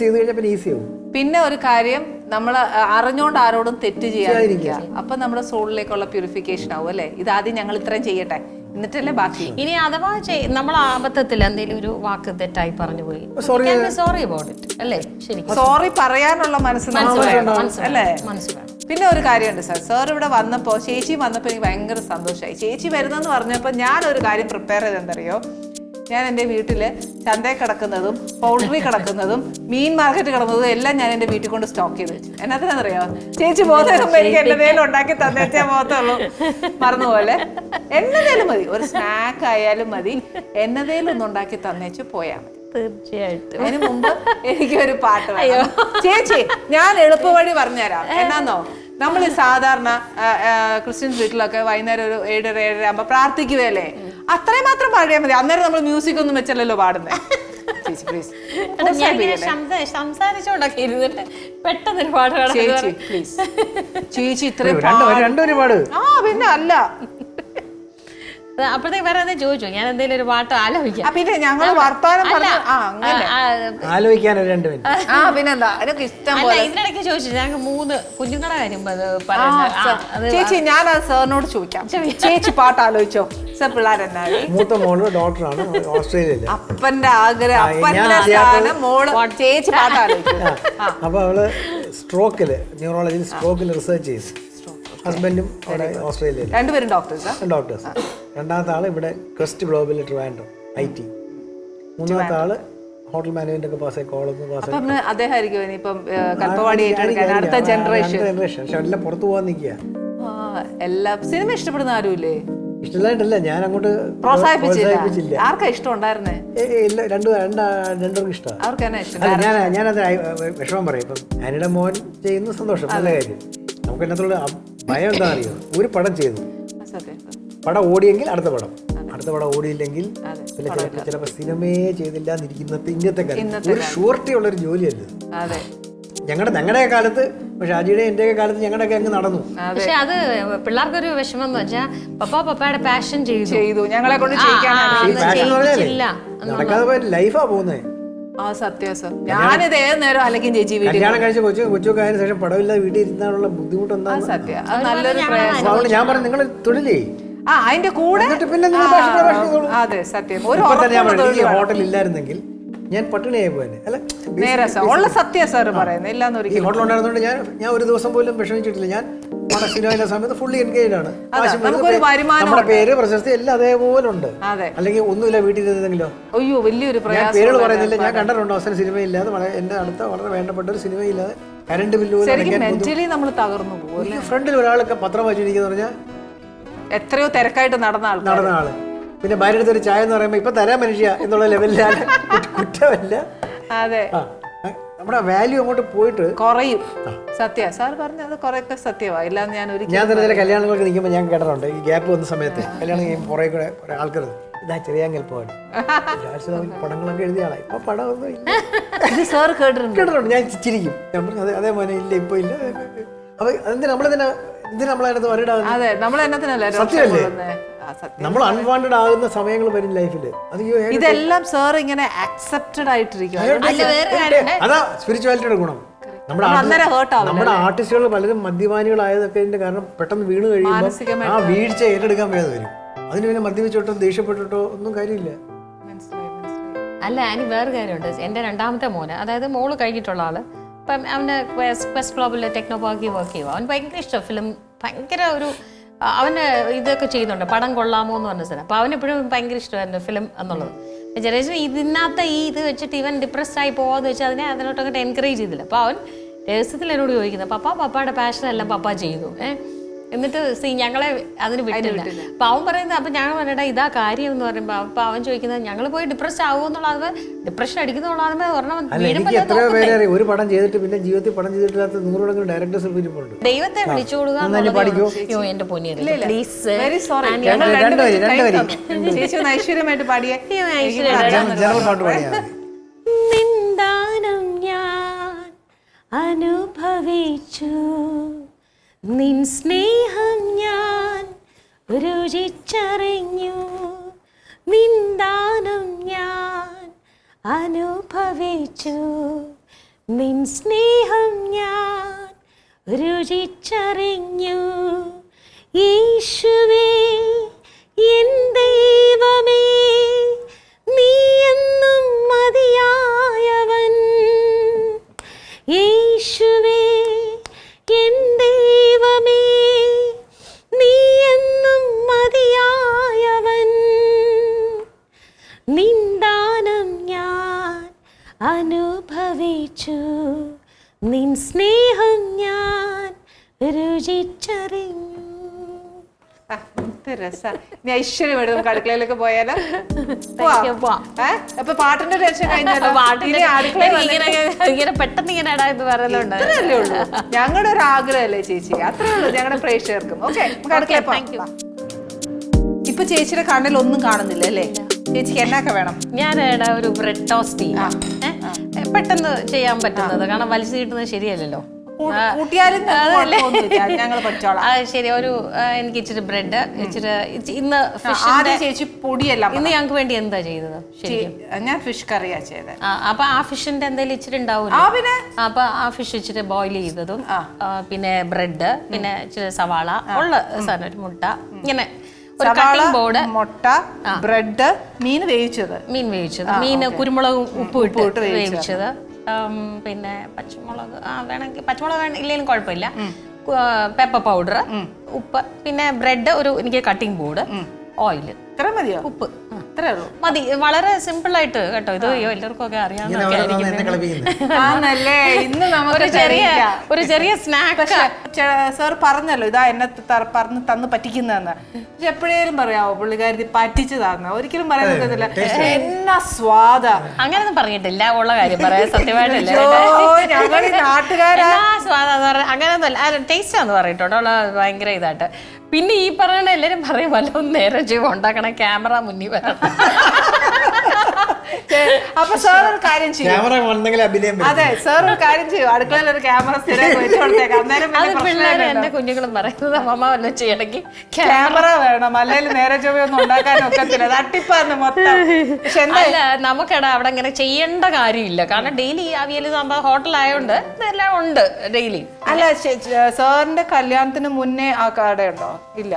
ചെയ്ത് കഴിഞ്ഞാൽ പിന്നെ ഈസി ആവും.
പിന്നെ ഒരു കാര്യം, നമ്മൾ അറിഞ്ഞോണ്ട് ആരോടും തെറ്റ് ചെയ്യാതിരിക്കുക. അപ്പൊ നമ്മുടെ സോളിലേക്കുള്ള പ്യൂരിഫിക്കേഷൻ ആവും അല്ലെ. ഇതാദ്യം ഞങ്ങൾ ഇത്രയും ചെയ്യട്ടെ, എന്നിട്ടല്ലേ ബാക്കി.
ഇനി അഥവാ നമ്മൾ അബദ്ധത്തിൽ എന്തെങ്കിലും ഒരു വാക്ക് തെറ്റായി പറഞ്ഞു പോയി, സോറി അബൌട്ട് ഇറ്റ് അല്ലേ. ശരിക്കും
സോറി പറയാനുള്ള മനസ്സ് അല്ലേ. പിന്നെ ഒരു കാര്യമുണ്ട് സാർ ഇവിടെ വന്നപ്പോ, ചേച്ചി വന്നപ്പോ എനിക്ക് ഭയങ്കര സന്തോഷമായി. ചേച്ചി വരുന്നെന്ന് പറഞ്ഞപ്പോ ഞാനൊരു കാര്യം പ്രിപ്പയർ ചെയ്തെന്തറിയോ, ഞാൻ എൻ്റെ വീട്ടില് ചന്തയിൽ കിടക്കുന്നതും പൗൾട്രി കിടക്കുന്നതും മീൻ മാർക്കറ്റ് കിടന്നതും എല്ലാം ഞാൻ എൻ്റെ വീട്ടിൽ കൊണ്ട് സ്റ്റോക്ക് ചെയ്ത് വെച്ചു. എന്നതിനറിയോ, ചേച്ചി പോകുന്നതിനുമ്പോ എനിക്ക് എന്നതേലും ഉണ്ടാക്കി തന്നേച്ചാൽ പോകത്തുള്ളൂ, മറന്നുപോലെ. എന്നതേലും മതി, ഒരു സ്നാക്ക് ആയാലും മതി, എന്നതേലും ഒന്ന് ഉണ്ടാക്കി തന്നേച്ച് പോയാൽ മതി.
തീർച്ചയായിട്ടും.
അതിന് മുമ്പ് എനിക്കൊരു പാട്ട് വേണം. ചേച്ചി ഞാൻ എളുപ്പവഴി പറഞ്ഞുതരാം. എന്നാന്നോ, നമ്മൾ ഈ സാധാരണ ക്രിസ്ത്യൻസ് വീട്ടിലൊക്കെ വൈകുന്നേരം ഒരു 7:30 ആകുമ്പോ പ്രാർത്ഥിക്കുകയല്ലേ, അത്രയും മാത്രം പാടിയാൽ മതി. അന്നേരം നമ്മൾ മ്യൂസിക് ഒന്നും വെച്ചല്ലോ പാടുന്നത്.
സംസാരിച്ചോണ്ടൊക്കെ ഇരുന്നിട്ട് പെട്ടെന്ന് പാട്ട്
ചേച്ചി ഇത്രയും പിന്നെ അല്ല.
അപ്പോഴത്തേക്ക് വേറെ എന്താ ചോദിച്ചോ, ഞാൻ എന്തെങ്കിലും ഒരു പാട്ട് ആലോചിക്കാം.
പിന്നെ ഞങ്ങൾ വർത്താനം
ആലോചിക്കാൻ
പിന്നെന്താ അതൊക്കെ ഇഷ്ടം.
ഇതിനിടയ്ക്ക് ചോദിച്ചു, ഞങ്ങൾക്ക് 3 കുഞ്ഞുങ്ങളുടെ കാര്യം
ചേച്ചി, ഞാൻ അത് സാറിനോട് ചോദിക്കാം. ചേച്ചി പാട്ട് ആലോചിച്ചോ സാർ? പിള്ളേരെന്നാ,
മൂത്ത മോള് ഡോക്ടറാണ്, ഓസ്ട്രേലിയയില്.
അപ്പന്റെ ആഗ്രഹം, അപ്പന്റെ സ്ഥാനം മോള്. ചേച്ചി പാട്ട് ആലോചിച്ചു.
അപ്പൊ അവള് ന്യൂറോളജിയിൽ സ്ട്രോക്കിൽ റിസർച്ച് ചെയ്തു. ഹസ്ബൻഡും അവിടെ ഓസ്ട്രേലിയയിൽ,
രണ്ടുപേരും ഡോക്ടേഴ്സ്.
രണ്ടാമത്തെ ആള് ഇവിടെ ക്വസ്റ്റ് ഗ്ലോബൽ ട്രിവാൻഡ്രം IT. മൂന്നാമത്തെ ആള് ഹോട്ടൽ മാനേജ്മെന്റ് ഒക്കെ പാസ്സായി, കോളേജ് പാസ്സായി.
അദ്ദേഹമായിരിക്കും ഇപ്പം കൽപ്പവാടി അടുത്ത ജനറേഷൻ.
പക്ഷെ എല്ലാം പുറത്തു പോകാൻ നിൽക്കുക.
എല്ലാം സിനിമ ഇഷ്ടപ്പെടുന്ന ആരുമില്ലേ?
ഇഷ്ടമായിട്ടല്ല, ഞാൻ അങ്ങോട്ട്
പ്രോത്സാഹിപ്പിച്ചില്ല. ആർക്കാ ഇഷ്ടം ഉണ്ടായിരുന്നേ?
രണ്ടുപേർക്കും ഇഷ്ടമാണ്. ഞാനത് വിഷമം പറയും. ഇപ്പം ആനിയുടെ മോൻ ചെയ്യുന്ന സന്തോഷം, നല്ല കാര്യം. നമുക്ക് എന്നത്തോട് ഭയം എന്താ അറിയോ, ഒരു പടം ചെയ്തു, പടം ഓടിയെങ്കിൽ അടുത്ത പടം ഓടിയില്ലെങ്കിൽ ചിലപ്പോൾ സിനിമയെ ചെയ്തില്ല എന്നിരിക്കുന്നത് ഇന്നത്തെ കാലത്ത് ഒരു ഷുവർട്ടി ഉള്ളൊരു ജോലിയല്ലേ ഞങ്ങളുടെ കാലത്ത്. പക്ഷെ അജിയുടെ എന്റെയൊക്കെ കാലത്ത് ഞങ്ങളുടെയൊക്കെ അങ്ങ് നടന്നു.
പക്ഷെ അത് പിള്ളേർക്കൊരു വിഷമം എന്ന് വെച്ചാൽ പപ്പയുടെ പാഷൻ ചെയ്തു,
ഞങ്ങളെ കൊണ്ട്
നടക്കാതെ ലൈഫാ പോകുന്നത്.
ഞാനിത് ഏത് നേരം അല്ലെങ്കിൽ ചേച്ചി
കല്യാണം കഴിച്ച കൊച്ചൊക്കെ ആയതിനു ശേഷം പടമില്ലാതെ വീട്ടിൽ ഇരുന്നാലുള്ള ബുദ്ധിമുട്ട് എന്താ
സത്യം. നല്ലൊരു
ഞാൻ പറഞ്ഞു, നിങ്ങൾ തൊഴിലേ
അതിന്റെ കൂടെ
പിന്നെ
അതെ സത്യം.
ഹോട്ടൽ ഇല്ലായിരുന്നെങ്കിൽ ഞാൻ പട്ടിണിയായി പോയത്. അല്ല
ഉള്ള സത്യം സാർ പറയുന്നത്.
ഈ ഹോട്ടൽ ഉണ്ടായിരുന്നോണ്ട് ഞാൻ ഒരു ദിവസം പോലും വിഷമിച്ചിട്ടില്ല. ഞാൻ സിനിമയിലെ സമയത്ത് ഫുള്ളി എൻഗേജ് ആണ്. നമ്മുടെ പേര്, പ്രശസ്തി എല്ലാം അതേപോലെ ഉണ്ട്. അല്ലെങ്കിൽ ഒന്നുമില്ല വീട്ടിൽ ഇരുന്നെങ്കിലോ.
അയ്യോ വലിയൊരു
പേരുകൾ പറയുന്നില്ല. ഞാൻ കണ്ടിട്ടുണ്ട് അവസാനം സിനിമയില്ലാതെ എന്റെ അടുത്ത വളരെ വേണ്ടപ്പെട്ട ഒരു സിനിമയില്ലാതെ കറണ്ട് ബില്ല് പോലും
ശരിക്കും മെന്റലി നമ്മൾ തകർന്നു പോകും.
ഫ്രണ്ടിൽ ഒരാളൊക്കെ പത്രം വായിച്ചിരിക്കുന്ന പറഞ്ഞാൽ
എത്രയോ തിരക്കായിട്ട് നടന്ന
ആള്. പിന്നെ ഭാര്യ അടുത്തൊരു ചായ എന്ന് പറയുമ്പോൾ ഇപ്പൊ തരാൻ മനുഷ്യ എന്നുള്ള ലെവലിലാണ്. കുറ്റമല്ല.
അതെ,
നമ്മുടെ വാല്യൂ അങ്ങോട്ട് പോയിട്ട്
കുറയും. സത്യ സാർ പറഞ്ഞത് കുറെയൊക്കെ സത്യമാണ്. ഇല്ലാന്ന് ഞാൻ
തന്നെ ചില കല്യാണങ്ങൾക്ക് നിൽക്കുമ്പോൾ ഞാൻ കേട്ടിട്ടുണ്ട്. ഈ ഗ്യാപ്പ് വന്ന സമയത്ത് കല്യാണം കഴിയുമ്പോൾ പുറകെ കൂടെ കുറെ ആൾക്കാർ ഇതാ ചെറിയ കെൽപ്പമാണ് പടങ്ങളൊക്കെ എഴുതിയ ആളാ. ഇപ്പൊ പടമൊന്നും ഇല്ല.
സാർ കേട്ടിട്ടുണ്ട്.
ഞാൻ ചിരിക്കും. ഞാൻ പറഞ്ഞു അതേ മോനെ ഇല്ല ഇപ്പൊ ഇല്ല. അപ്പൊ അതെന്തിനാ നമ്മളതിനകത്ത് വരടാകുന്നത്?
അതെ, നമ്മൾ
സത്യമല്ലേ? നമ്മൾ അൺവാണ്ടഡ് ആകുന്ന സമയങ്ങൾ വരും ലൈഫിൽ.
ഇതെല്ലാം സാർ ഇങ്ങനെ അക്സെപ്റ്റഡ് ആയിട്ടിരിക്കും.
അതാ സ്പിരിച്വാലിറ്റിയുടെ ഗുണം. നമ്മുടെ ആർട്ടിസ്റ്റുകൾ പലരും മദ്യപാനികളായതൊക്കെ ഇതിന്റെ കാരണം പെട്ടെന്ന് വീണ് കഴിയുമ്പോൾ ആ വീഴ്ച ഏറ്റെടുക്കാൻ വേണ്ടി വരും. അതിന് പിന്നെ മദ്യപിച്ചോട്ടോ ദേഷ്യപ്പെട്ടിട്ടോ ഒന്നും കാര്യമില്ല.
അല്ല, അതിന് വേറെ കാര്യമുണ്ട്. എൻ്റെ രണ്ടാമത്തെ മോന്, അതായത് മോള് കഴിഞ്ഞിട്ടുള്ള ആള്, ഇപ്പം അവന് ക്വസ്റ്റ് ഗ്ലോബലിലെ ടെക്നോ പാർക്കിൽ വർക്ക് ചെയ്യുക. അവൻ ഭയങ്കര ഇഷ്ടം ഫിലിം, ഭയങ്കര ഒരു അവന് ഇതൊക്കെ ചെയ്യുന്നുണ്ട്. പടം കൊള്ളാമോ എന്ന് പറഞ്ഞ സ്ഥലം. അപ്പോൾ അവനെപ്പോഴും ഭയങ്കര ഇഷ്ടമായിരുന്നു ഫിലിം എന്നുള്ളത്. ജനറേഷൻ ഇതിനകത്ത് ഇത് വെച്ചിട്ട് ഇവൻ ഡിപ്രസ്ഡ് ആയി പോകാന്ന് വെച്ചാൽ അതിനോട്ട് അങ്ങോട്ട് എൻകറേജ് ചെയ്തില്ല. അപ്പോൾ അവൻ രഹസ്യത്തിൽ എന്നോട് ചോദിക്കുന്നത്, പപ്പയുടെ പാഷനെല്ലാം പപ്പ ചെയ്തു. എന്നിട്ട് ഞങ്ങളെ അതിന് വിട്ടില്ല. അപ്പൊ അവൻ പറയുന്നത്, അപ്പൊ ഞങ്ങൾ പറഞ്ഞിട്ടാ ഇതാ കാര്യം എന്ന് പറയുമ്പോ അപ്പൊ അവൻ ചോദിക്കുന്നത് ഞങ്ങൾ പോയി ഡിപ്രസ് ആവുമെന്നുള്ളത്, ഡിപ്രഷൻ അടിക്കുന്നുള്ളതാണ്
ഒരു പടം ചെയ്തിട്ട് പിന്നെ ജീവിതത്തിൽ പടം ചെയ്തിട്ടില്ലാത്ത 100 ഡയറക്ടേഴ്സ് ഇരിപ്പുണ്ട്.
ദൈവത്തെ വിളിച്ചുകൊടുക്കുക എന്റെ പൊന്നിയല്ലേ പ്ലീസ്.
ഐശ്വര്യമായിട്ട് പാടിയ
നിന്ദാനം ഞാൻ അനുഭവിച്ചു, നിൻ സ്നേഹം ഞാൻ രുചിച്ചറിഞ്ഞു, നിന്ദാനം ഞാൻ അനുഭവിച്ചു, നിൻ സ്നേഹം ഞാൻ രുചിച്ചറിഞ്ഞു. യേശുവേ എൻ ദൈവമേ, നീ എന്നും മതിയായവൻ. യേശുവേ എൻ ദൈവമേ, നീ എന്നും മതിയായവൻ. നിന്ദാനം ഞാൻ അനുഭവിച്ചു, നിൻ സ്നേഹം ഞാൻ രുചിച്ചറിഞ്ഞു.
ഐശ്വര്യമായിട്ട് നമുക്ക് അടുക്കളയിലൊക്കെ പോയാലോ? അപ്പൊ പാട്ടിന്റെ ടെൻഷൻ കഴിഞ്ഞാലോ?
പെട്ടെന്ന് ഇങ്ങനെ പറയുന്നുണ്ട്.
അത്രയല്ലേ ഉള്ളൂ, ഞങ്ങളുടെ ഒരു ആഗ്രഹമല്ലേ ചേച്ചി, അത്രേ ഉള്ളൂ ഞങ്ങളുടെ പ്രേക്ഷകർക്കും. ഓക്കെ, നമുക്ക് അടുക്കളയിൽ പോകാം. ഇപ്പൊ ചേച്ചിയുടെ കണ്ണിൽ ഒന്നും കാണുന്നില്ല അല്ലേ? ചേച്ചിക്ക് എന്നൊക്കെ വേണം?
ഞാൻ ഒരു ബ്രെഡ് ടോസ്റ്റ് പെട്ടെന്ന് ചെയ്യാൻ പറ്റുന്നത്, കാരണം വലിച്ചു കിട്ടുന്നത് ശരിയല്ലല്ലോ. ശരി, എനിക്ക് ഇച്ചിരി ബ്രെഡ്, ഇച്ചിരി ഇന്ന്
ചേച്ചി പൊടിയല്ല.
ഇന്ന് ഞങ്ങൾക്ക് വേണ്ടി എന്താ ചെയ്തത്?
ഞാൻ ഫിഷ് കറിയാ ചെയ്തത്.
അപ്പൊ ആ ഫിഷിന്റെ എന്തെങ്കിലും ഇച്ചിരി ഉണ്ടാവും. അപ്പൊ ആ ഫിഷ് ഇച്ചിരി ബോയിൽ ചെയ്തതും, പിന്നെ ബ്രെഡ്, പിന്നെ ഇച്ചിരി സവാള ഉള്ള സാധനം, ഒരു മുട്ട, ഇങ്ങനെ ഒരു കട്ടിംഗ് ബോർഡ്,
മുട്ട, ബ്രെഡ്, മീൻ വേവിച്ചത്,
മീൻ കുരുമുളകും ഉപ്പ് ഇട്ട് വേവിച്ചത്, പിന്നെ പച്ചമുളക് വേണമെങ്കിൽ പച്ചമുളക് ഇല്ലെങ്കിലും കുഴപ്പമില്ല, പെപ്പർ പൗഡർ, ഉപ്പ്, പിന്നെ ബ്രെഡ്, എനിക്ക് കട്ടിംഗ് ബോർഡ്, ഓയിൽ.
ഇത്ര മതിയോ?
ഉപ്പ് അത്രേ ഉള്ളൂ, മതി. വളരെ സിമ്പിൾ ആയിട്ട് കേട്ടോ. ഇത് എല്ലാവർക്കും ഒക്കെ അറിയാവുന്ന ഒരു ചെറിയ സ്നാക്ക്.
സാർ പറഞ്ഞല്ലോ ഇതാ എന്നെ പറഞ്ഞ് തന്ന് പറ്റിക്കുന്നതെന്ന്. പക്ഷെ എപ്പോഴേലും പറയാവോ പുള്ളിക്കാരി പറ്റിച്ചതാന്ന്? ഒരിക്കലും പറയാൻ പറ്റത്തില്ല. എന്നാ സ്വാദ.
അങ്ങനെയൊന്നും പറഞ്ഞിട്ടില്ല, ഉള്ള കാര്യം പറയാം. സത്യമായിട്ടില്ല,
ഞങ്ങൾ നാട്ടുകാരാ
സ്വാദാന്ന് പറഞ്ഞ അങ്ങനെയൊന്നും ടേസ്റ്റാന്ന് പറയട്ടോ. ഭയങ്കര ഇതായിട്ട്. പിന്നെ ഈ പറയണ എല്ലാരും പറയും വല്ല നേരെ ജീവം ഉണ്ടാക്കണ ക്യാമറ മുന്നിൽ വരണം.
അപ്പൊ സാർ ഒരു കാര്യം ചെയ്യും. അതെ, സാർ ഒരു കാര്യം ചെയ്യും, അടുക്കളയിൽ ഒരു ക്യാമറ
എന്റെ കുഞ്ഞുങ്ങളും പറയുന്നത് അമ്മ വല്ലതും ചെയ്യണമെങ്കിൽ
ക്യാമറ വേണം, അല്ലെങ്കിൽ നേരെ ചൊവ്വയൊന്നും ഉണ്ടാക്കാൻ ഒക്കത്തില്ല, തട്ടിപ്പാന്ന് മൊത്തം.
അല്ല, നമുക്കടാ അവിടെ അങ്ങനെ ചെയ്യേണ്ട കാര്യമില്ല, കാരണം ഡെയിലി അവിയൽ സാമ്പാർ ഹോട്ടലായോണ്ട് ഇതെല്ലാം ഉണ്ട് ഡെയിലി.
അല്ല, സാറിന്റെ കല്യാണത്തിന് മുന്നേ ആ കടയുണ്ടോ? ഇല്ല,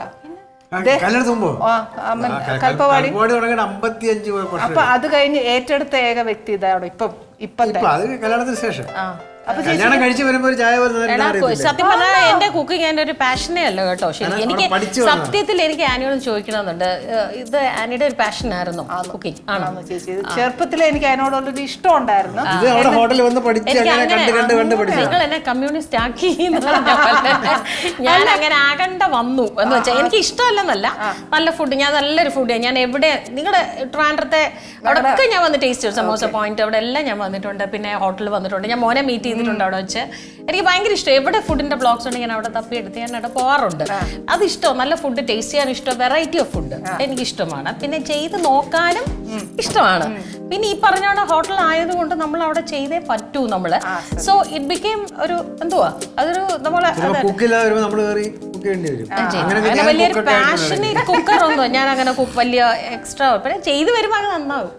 കൽപ്പവാടി. അപ്പൊ അത് കഴിഞ്ഞ് ഏറ്റെടുത്ത ഏക വ്യക്തി ഇതാണോ ഇപ്പത്തെ?
കല്യാണത്തിന് ശേഷം കല്യാണം കഴിച്ച് വരുമ്പോ ഒരു ചായ പോലെ
സത്യം പറഞ്ഞാൽ എന്റെ കുക്കിംഗ് എന്റെ ഒരു പാഷനേ അല്ല കേട്ടോ. ശരി, എനിക്ക് സത്യത്തിൽ എനിക്ക് ആനിയോട് ചോദിക്കണമെന്നുണ്ട്. ഇത് ആനിയുടെ ഒരു പാഷൻ ആയിരുന്നു കുക്കിംഗ് ആണോ
ചേച്ചി? ചെറുപ്പത്തിൽ എനിക്ക് അതിനോടുള്ളൊരു ഇഷ്ടം ഉണ്ടായിരുന്നു.
നിങ്ങൾ എന്നെ കമ്മ്യൂണിസ്റ്റ് ആക്കി ഞാൻ അങ്ങനെ ആകണ്ട വന്നു എന്ന് വെച്ചാൽ എനിക്ക് ഇഷ്ടമല്ലെന്നല്ല, നല്ല ഫുഡ്, ഞാൻ നല്ലൊരു ഫുഡ്, ഞാൻ എവിടെ നിങ്ങളുടെ ട്രിവാൻഡ്രത്തെ അവിടെയൊക്കെ ഞാൻ വന്ന് ടേസ്റ്റ് ചെയ്തു. സമോസ പോയിന്റ് അവിടെ എല്ലാം ഞാൻ വന്നിട്ടുണ്ട്, പിന്നെ ഹോട്ടലിൽ വന്നിട്ടുണ്ട്, ഞാൻ മോനെ മീറ്റ് ചെയ്തിട്ടുണ്ട് അവിടെ വെച്ച്. എനിക്ക് ഭയങ്കര ഇഷ്ടം, എവിടെ ഫുഡിന്റെ ബ്ലോഗ്സ് ഉണ്ടെങ്കിൽ ഞാൻ അവിടെ തപ്പിയെടുത്ത് ഞാൻ അവിടെ പോകാറുണ്ട്. അത് ഇഷ്ടം, നല്ല ഫുഡ് ടേസ്റ്റ് ചെയ്യാൻ ഇഷ്ടം, വെറൈറ്റി ഓഫ് ഫുഡ് എനിക്ക് ഇഷ്ടമാണ്, പിന്നെ ചെയ്ത് നോക്കാനും ഇഷ്ടമാണ്. പിന്നെ ഈ പറഞ്ഞ ഹോട്ടൽ ആയതുകൊണ്ട് നമ്മൾ അവിടെ ചെയ്തേ പറ്റൂ നമ്മള്. സോ ഇറ്റ് ബിക്കെയിം ഒരു എന്തുവാ അതൊരു നമ്മളെ വലിയൊരു പാഷനേറ്റ് കുക്കർ ഒന്നും ഞാൻ അങ്ങനെ വലിയ എക്സ്ട്രാ പിന്നെ ചെയ്ത് വരുമ്പോ അത് നന്നാവും.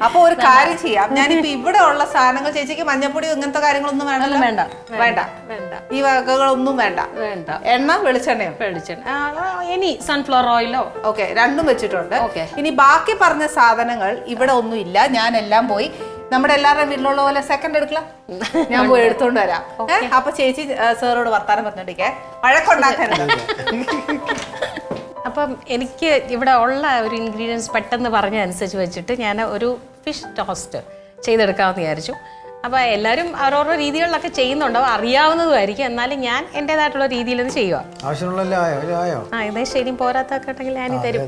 അപ്പൊ ഒരു കാര്യം ചെയ്യാം, ഞാനിപ്പോ ഇവിടെ ഉള്ള സാധനങ്ങൾ ചേച്ചിക്ക് മഞ്ഞപ്പൊടി ഇങ്ങനത്തെ കാര്യങ്ങളൊന്നും വേണ്ട
വേണ്ട
വേണ്ട വേണ്ട ഈ വകകളൊന്നും വേണ്ട
വേണ്ട.
എണ്ണ വെളിച്ചെണ്ണയോ?
ഇനി സൺഫ്ലവർ ഓയിലോ?
ഓക്കെ, രണ്ടും വെച്ചിട്ടുണ്ട്.
ഓക്കെ,
ഇനി ബാക്കി പറഞ്ഞ സാധനങ്ങൾ ഇവിടെ ഒന്നും ഇല്ല, ഞാൻ എല്ലാം പോയി നമ്മുടെ എല്ലാവരുടെയും വീട്ടിലുള്ള പോലെ സെക്കൻഡ് എടുക്കല ഞാൻ പോയി എടുത്തോണ്ട് വരാം. അപ്പൊ ചേച്ചി സാറോട് വർത്താനം പറഞ്ഞോണ്ടിരിക്കേ, വഴക്കുണ്ടാക്കരുത്.
അപ്പം എനിക്ക് ഇവിടെ ഉള്ള ഒരു ഇൻഗ്രീഡിയൻസ് പെട്ടെന്ന് പറഞ്ഞ അനുസരിച്ച് വെച്ചിട്ട് ഞാൻ ഒരു ഫിഷ് ടോസ്റ്റ് ചെയ്തെടുക്കാമെന്ന് വിചാരിച്ചു. അപ്പോൾ എല്ലാവരും ഓരോരോ രീതികളിലൊക്കെ ചെയ്യുന്നുണ്ടാവും, അറിയാവുന്നതുമായിരിക്കും, എന്നാലും ഞാൻ എൻ്റെതായിട്ടുള്ള രീതിയിൽ ഇത് ചെയ്യുക. ഏകദേശം ശരി, പോരാത്തൊക്കെ ഉണ്ടെങ്കിൽ ഞാൻ തരും.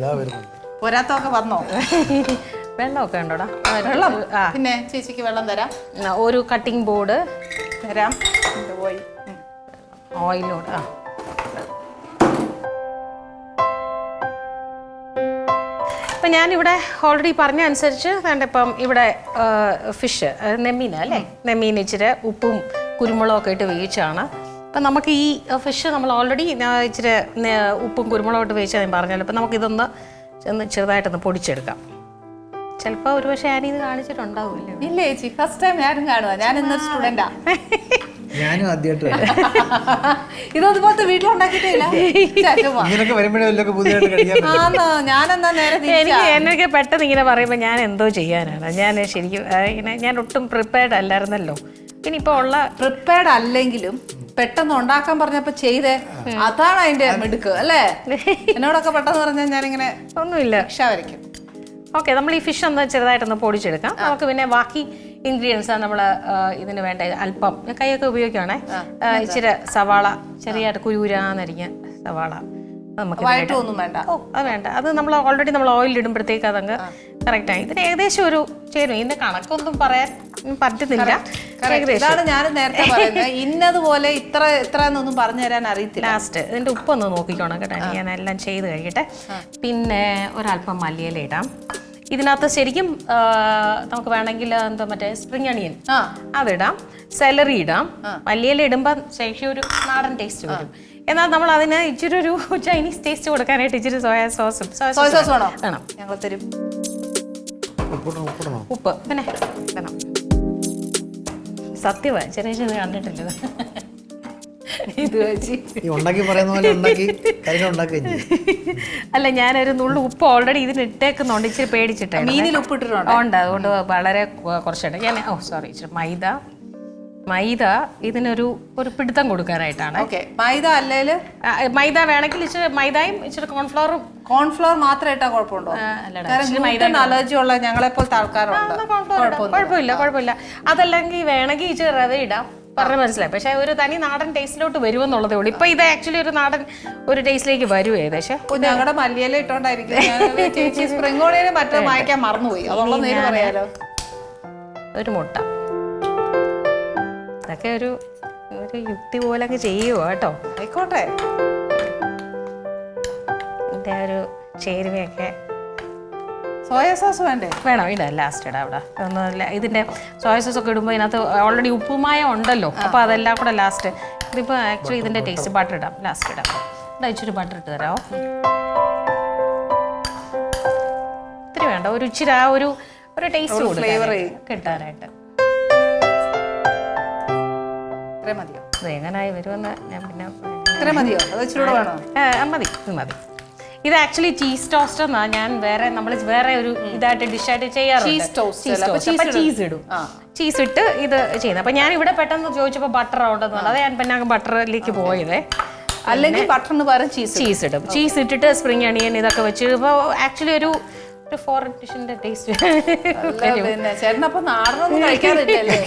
പോരാത്തൊക്കെ വന്നോ?
വെള്ളമൊക്കെ ഉണ്ടോടാ?
വെള്ളം പിന്നെ ചേച്ചിക്ക് വെള്ളം തരാം.
ഒരു കട്ടിംഗ് ബോർഡ്
തരാം,
ഓയിലോട്. ഇപ്പം ഞാനിവിടെ ഓൾറെഡി പറഞ്ഞ അനുസരിച്ച് ഇപ്പം ഇവിടെ ഫിഷ് നെമ്മീൻ അല്ലേ, നെമ്മീൻ ഇച്ചിരി ഉപ്പും കുരുമുളകൊക്കെ ഇട്ട് വേവിച്ചാണ്. അപ്പം നമുക്ക് ഈ ഫിഷ് നമ്മൾ ഓൾറെഡി ഇച്ചിരി ഉപ്പും കുരുമുളകും ഇട്ട് വേവിച്ചാൽ ഞാൻ പറഞ്ഞല്ലോ. അപ്പം നമുക്കിതൊന്ന് ചെറുതായിട്ടൊന്ന് പൊടിച്ചെടുക്കാം. ചിലപ്പോൾ ഒരു പക്ഷേ ഞാനിത് കാണിച്ചിട്ടുണ്ടാവില്ലേ?
ഇല്ല ചേച്ചി, ഫസ്റ്റ് ടൈം ഞാനും കാണുക, ഞാൻ ഇന്നൊരു സ്റ്റുഡൻ്റാ.
ഞാനും ആദ്യമായിട്ട്
ഇതൊന്നുപോലത്തെ വീട്ടിലുണ്ടാക്കിയിട്ടില്ല. ഞാനെന്നാ നേരെ
എനിക്ക് പെട്ടെന്ന് ഇങ്ങനെ പറയുമ്പോൾ ഞാൻ എന്തോ ചെയ്യാനാണ്, ഞാൻ ശരിക്കും ഇങ്ങനെ ഞാൻ ഒട്ടും പ്രിപ്പയർഡ് അല്ലായിരുന്നല്ലോ. പിന്നെ ഇപ്പോൾ ഉള്ള
പ്രിപ്പയർഡ് അല്ലെങ്കിലും പെട്ടെന്ന് ഉണ്ടാക്കാൻ പറഞ്ഞപ്പോ ചെയ്തേ, അതാണ് അതിന്റെ മിടുക്ക് അല്ലേ? എന്നോടൊക്കെ പെട്ടെന്ന് പറഞ്ഞാൽ ഞാനിങ്ങനെ
ഒന്നുമില്ല
രക്ഷ വരയ്ക്കും.
ഓക്കെ, നമ്മൾ ഈ ഫിഷ് ഒന്ന് ചെറുതായിട്ടൊന്ന് പൊടിച്ചെടുക്കാം. നമുക്ക് പിന്നെ ബാക്കി ഇൻഗ്രീഡിയൻസ് നമ്മൾ ഇതിന് വേണ്ട അല്പം കൈയൊക്കെ ഉപയോഗിക്കുകയാണേ. ഇച്ചിരി സവാള ചെറിയായിട്ട് കുരൂരാന്നരിഞ്ഞ സവാള നമുക്ക്
ഒന്നും വേണ്ട.
അത് വേണ്ട, അത് നമ്മൾ ഓൾറെഡി നമ്മൾ ഓയിൽ ഇടുമ്പോഴത്തേക്ക് അതങ്ങ് കറക്റ്റായി. ഇതിന് ഏകദേശം ഒരു ചേരും, ഇതിന്റെ കണക്കൊന്നും പറയാൻ പറ്റുന്നില്ല.
ഇതാണ് ഞാൻ നേരത്തെ പറയുന്നത്, ഇന്നതുപോലെ ഇത്ര ഇത്ര എന്നൊന്നും പറഞ്ഞു തരാൻ അറിയത്തില്ല.
ലാസ്റ്റ് ഇതിന്റെ ഉപ്പൊന്ന് നോക്കിക്കോണം കേട്ടോ, ഞാൻ എല്ലാം ചെയ്ത് കഴിക്കട്ടെ. പിന്നെ ഒരല്പം മല്ലിയില ഇടാം. ഇതിനകത്ത് ശരിക്കും നമുക്ക് വേണമെങ്കിൽ എന്താ മറ്റേ സ്പ്രിംഗ് അണിയൻ അതിടാം, സെലറി ഇടാം. മല്ലിയില ഇടുമ്പോൾ ശരിക്കും ഒരു നാടൻ ടേസ്റ്റ് വരും. എന്നാൽ നമ്മൾ അതിന് ഇച്ചിരി ഒരു ചൈനീസ് ടേസ്റ്റ് കൊടുക്കാനായിട്ട് ഇച്ചിരി സോയാ സോസും വേണം.
ഞങ്ങൾ തരും
ഉപ്പ് പിന്നെ വേണം. സത്യമാണ്, ചെറിയ ചെറിയ കണ്ടിട്ടില്ല ഇത് വെച്ച് അല്ല, ഞാനൊരു നുള്ളു ഉപ്പ് ഓൾറെഡി ഇതിന് ഇട്ടേക്കുന്നുണ്ട്, ഇച്ചിരി പേടിച്ചിട്ടാണ്.
മീനിൽ ഉപ്പ് ഇട്ടിട്ടുണ്ട്
ഉണ്ട്, അതുകൊണ്ട് വളരെ കുറച്ചിട്ട് ഞാൻ ഇച്ചിരി മൈദ ഇതിനൊരു പിടുത്തം കൊടുക്കാനായിട്ടാണ്.
മൈദ അല്ലേല്
മൈദ വേണമെങ്കിൽ ഇച്ചിരി മൈദയും ഇച്ചിരി
കോൺഫ്ലവർ മാത്രം ഇട്ടാ കുഴപ്പമുണ്ടോ? അലർജി ഉള്ള ഞങ്ങളെ പോലത്തെ ആൾക്കാരുണ്ട്.
കുഴപ്പമില്ല. അതല്ലെങ്കിൽ വേണമെങ്കിൽ ഇച്ചിരി റവ ഇടാം, പറഞ്ഞ മനസ്സിലായി. പക്ഷെ ഒരു തനി നാടൻ ടേസ്റ്റിലോട്ട് വരുമെന്നുള്ളതേ ഉള്ളൂ. ഇപ്പൊ ഇത് ആക്ച്വലി ഒരു നാടൻ ഒരു ടേസ്റ്റിലേക്ക് വരും ഏകദേശം.
ഞങ്ങളുടെ മല്ലിയില ഇട്ടോണ്ടായിരിക്കും. ചേച്ചി സ്പ്രിംഗ് ഓണിയന് മറ്റേ വായിക്കാൻ മറന്നുപോയി, അതുള്ള നേരം പറയാലോ.
ഒരു മുട്ട, ഇതൊക്കെ ഒരു യുക്തി പോലെ അങ്ങ് ചെയ്യുവോ കേട്ടോ.
ആയിക്കോട്ടെ,
ഇതിന്റെ ഒരു ചേരുവയൊക്കെ.
സോയാ സോസ് വേണ്ടേ?
വേണം, ഇടാം, ലാസ്റ്റ് ഇടാം. അവിടെ ഒന്നുമില്ല, ഇതിന്റെ സോയ സോസ് ഒക്കെ ഇടുമ്പോൾ ഇതിനകത്ത് ഓൾറെഡി ഉപ്പുമായം ഉണ്ടല്ലോ, അപ്പൊ അതെല്ലാം കൂടെ ലാസ്റ്റ്. ഇതിപ്പോ ആക്ച്വലി ഇതിന്റെ ടേസ്റ്റ് ബട്ടർ ഇടാം, ലാസ്റ്റ് ഇടാം. ഇച്ചിരി ബട്ടർ ഇട്ട് തരാമോ? ഇത്തിരി വേണ്ട, ഒരു ഇച്ചിരി ആ ഒരു ടേസ്റ്റ് ഫ്ലേവർ കിട്ടാനായിട്ട്. എങ്ങനായി വരുമെന്ന് ഞാൻ പിന്നെ മതി. ഇത് ആക്ച്വലി ചീസ് ടോസ്റ്റർ എന്നാ ഞാൻ നമ്മൾ വേറെ ഒരു ഇതായിട്ട് ഡിഷായിട്ട് ചെയ്യാറുണ്ട്. ചീസ് ചീസ് ഇട്ട് ഇത് ചെയ്യുന്നത്. അപ്പം ഞാൻ ഇവിടെ പെട്ടെന്ന് ചോദിച്ചപ്പോൾ ബട്ടർ ഉണ്ടെന്ന് പറഞ്ഞത്, ഞാൻ പിന്നെ ബട്ടറിലേക്ക് പോയതേ.
അല്ലെങ്കിൽ ബട്ടറിന് പകരം
ചീസ് ഇടും. ചീസ് ഇട്ടിട്ട് സ്പ്രിംഗ് അണിയൻ ഇതൊക്കെ വെച്ച് ഇപ്പോൾ ആക്ച്വലി ഒരു ഫോറിൻ ഡിഷിന്റെ ടേസ്റ്റ്.
പിന്നെ ചേട്ടനപ്പൊ നാടനൊന്നും കഴിക്കാറില്ലല്ലേ?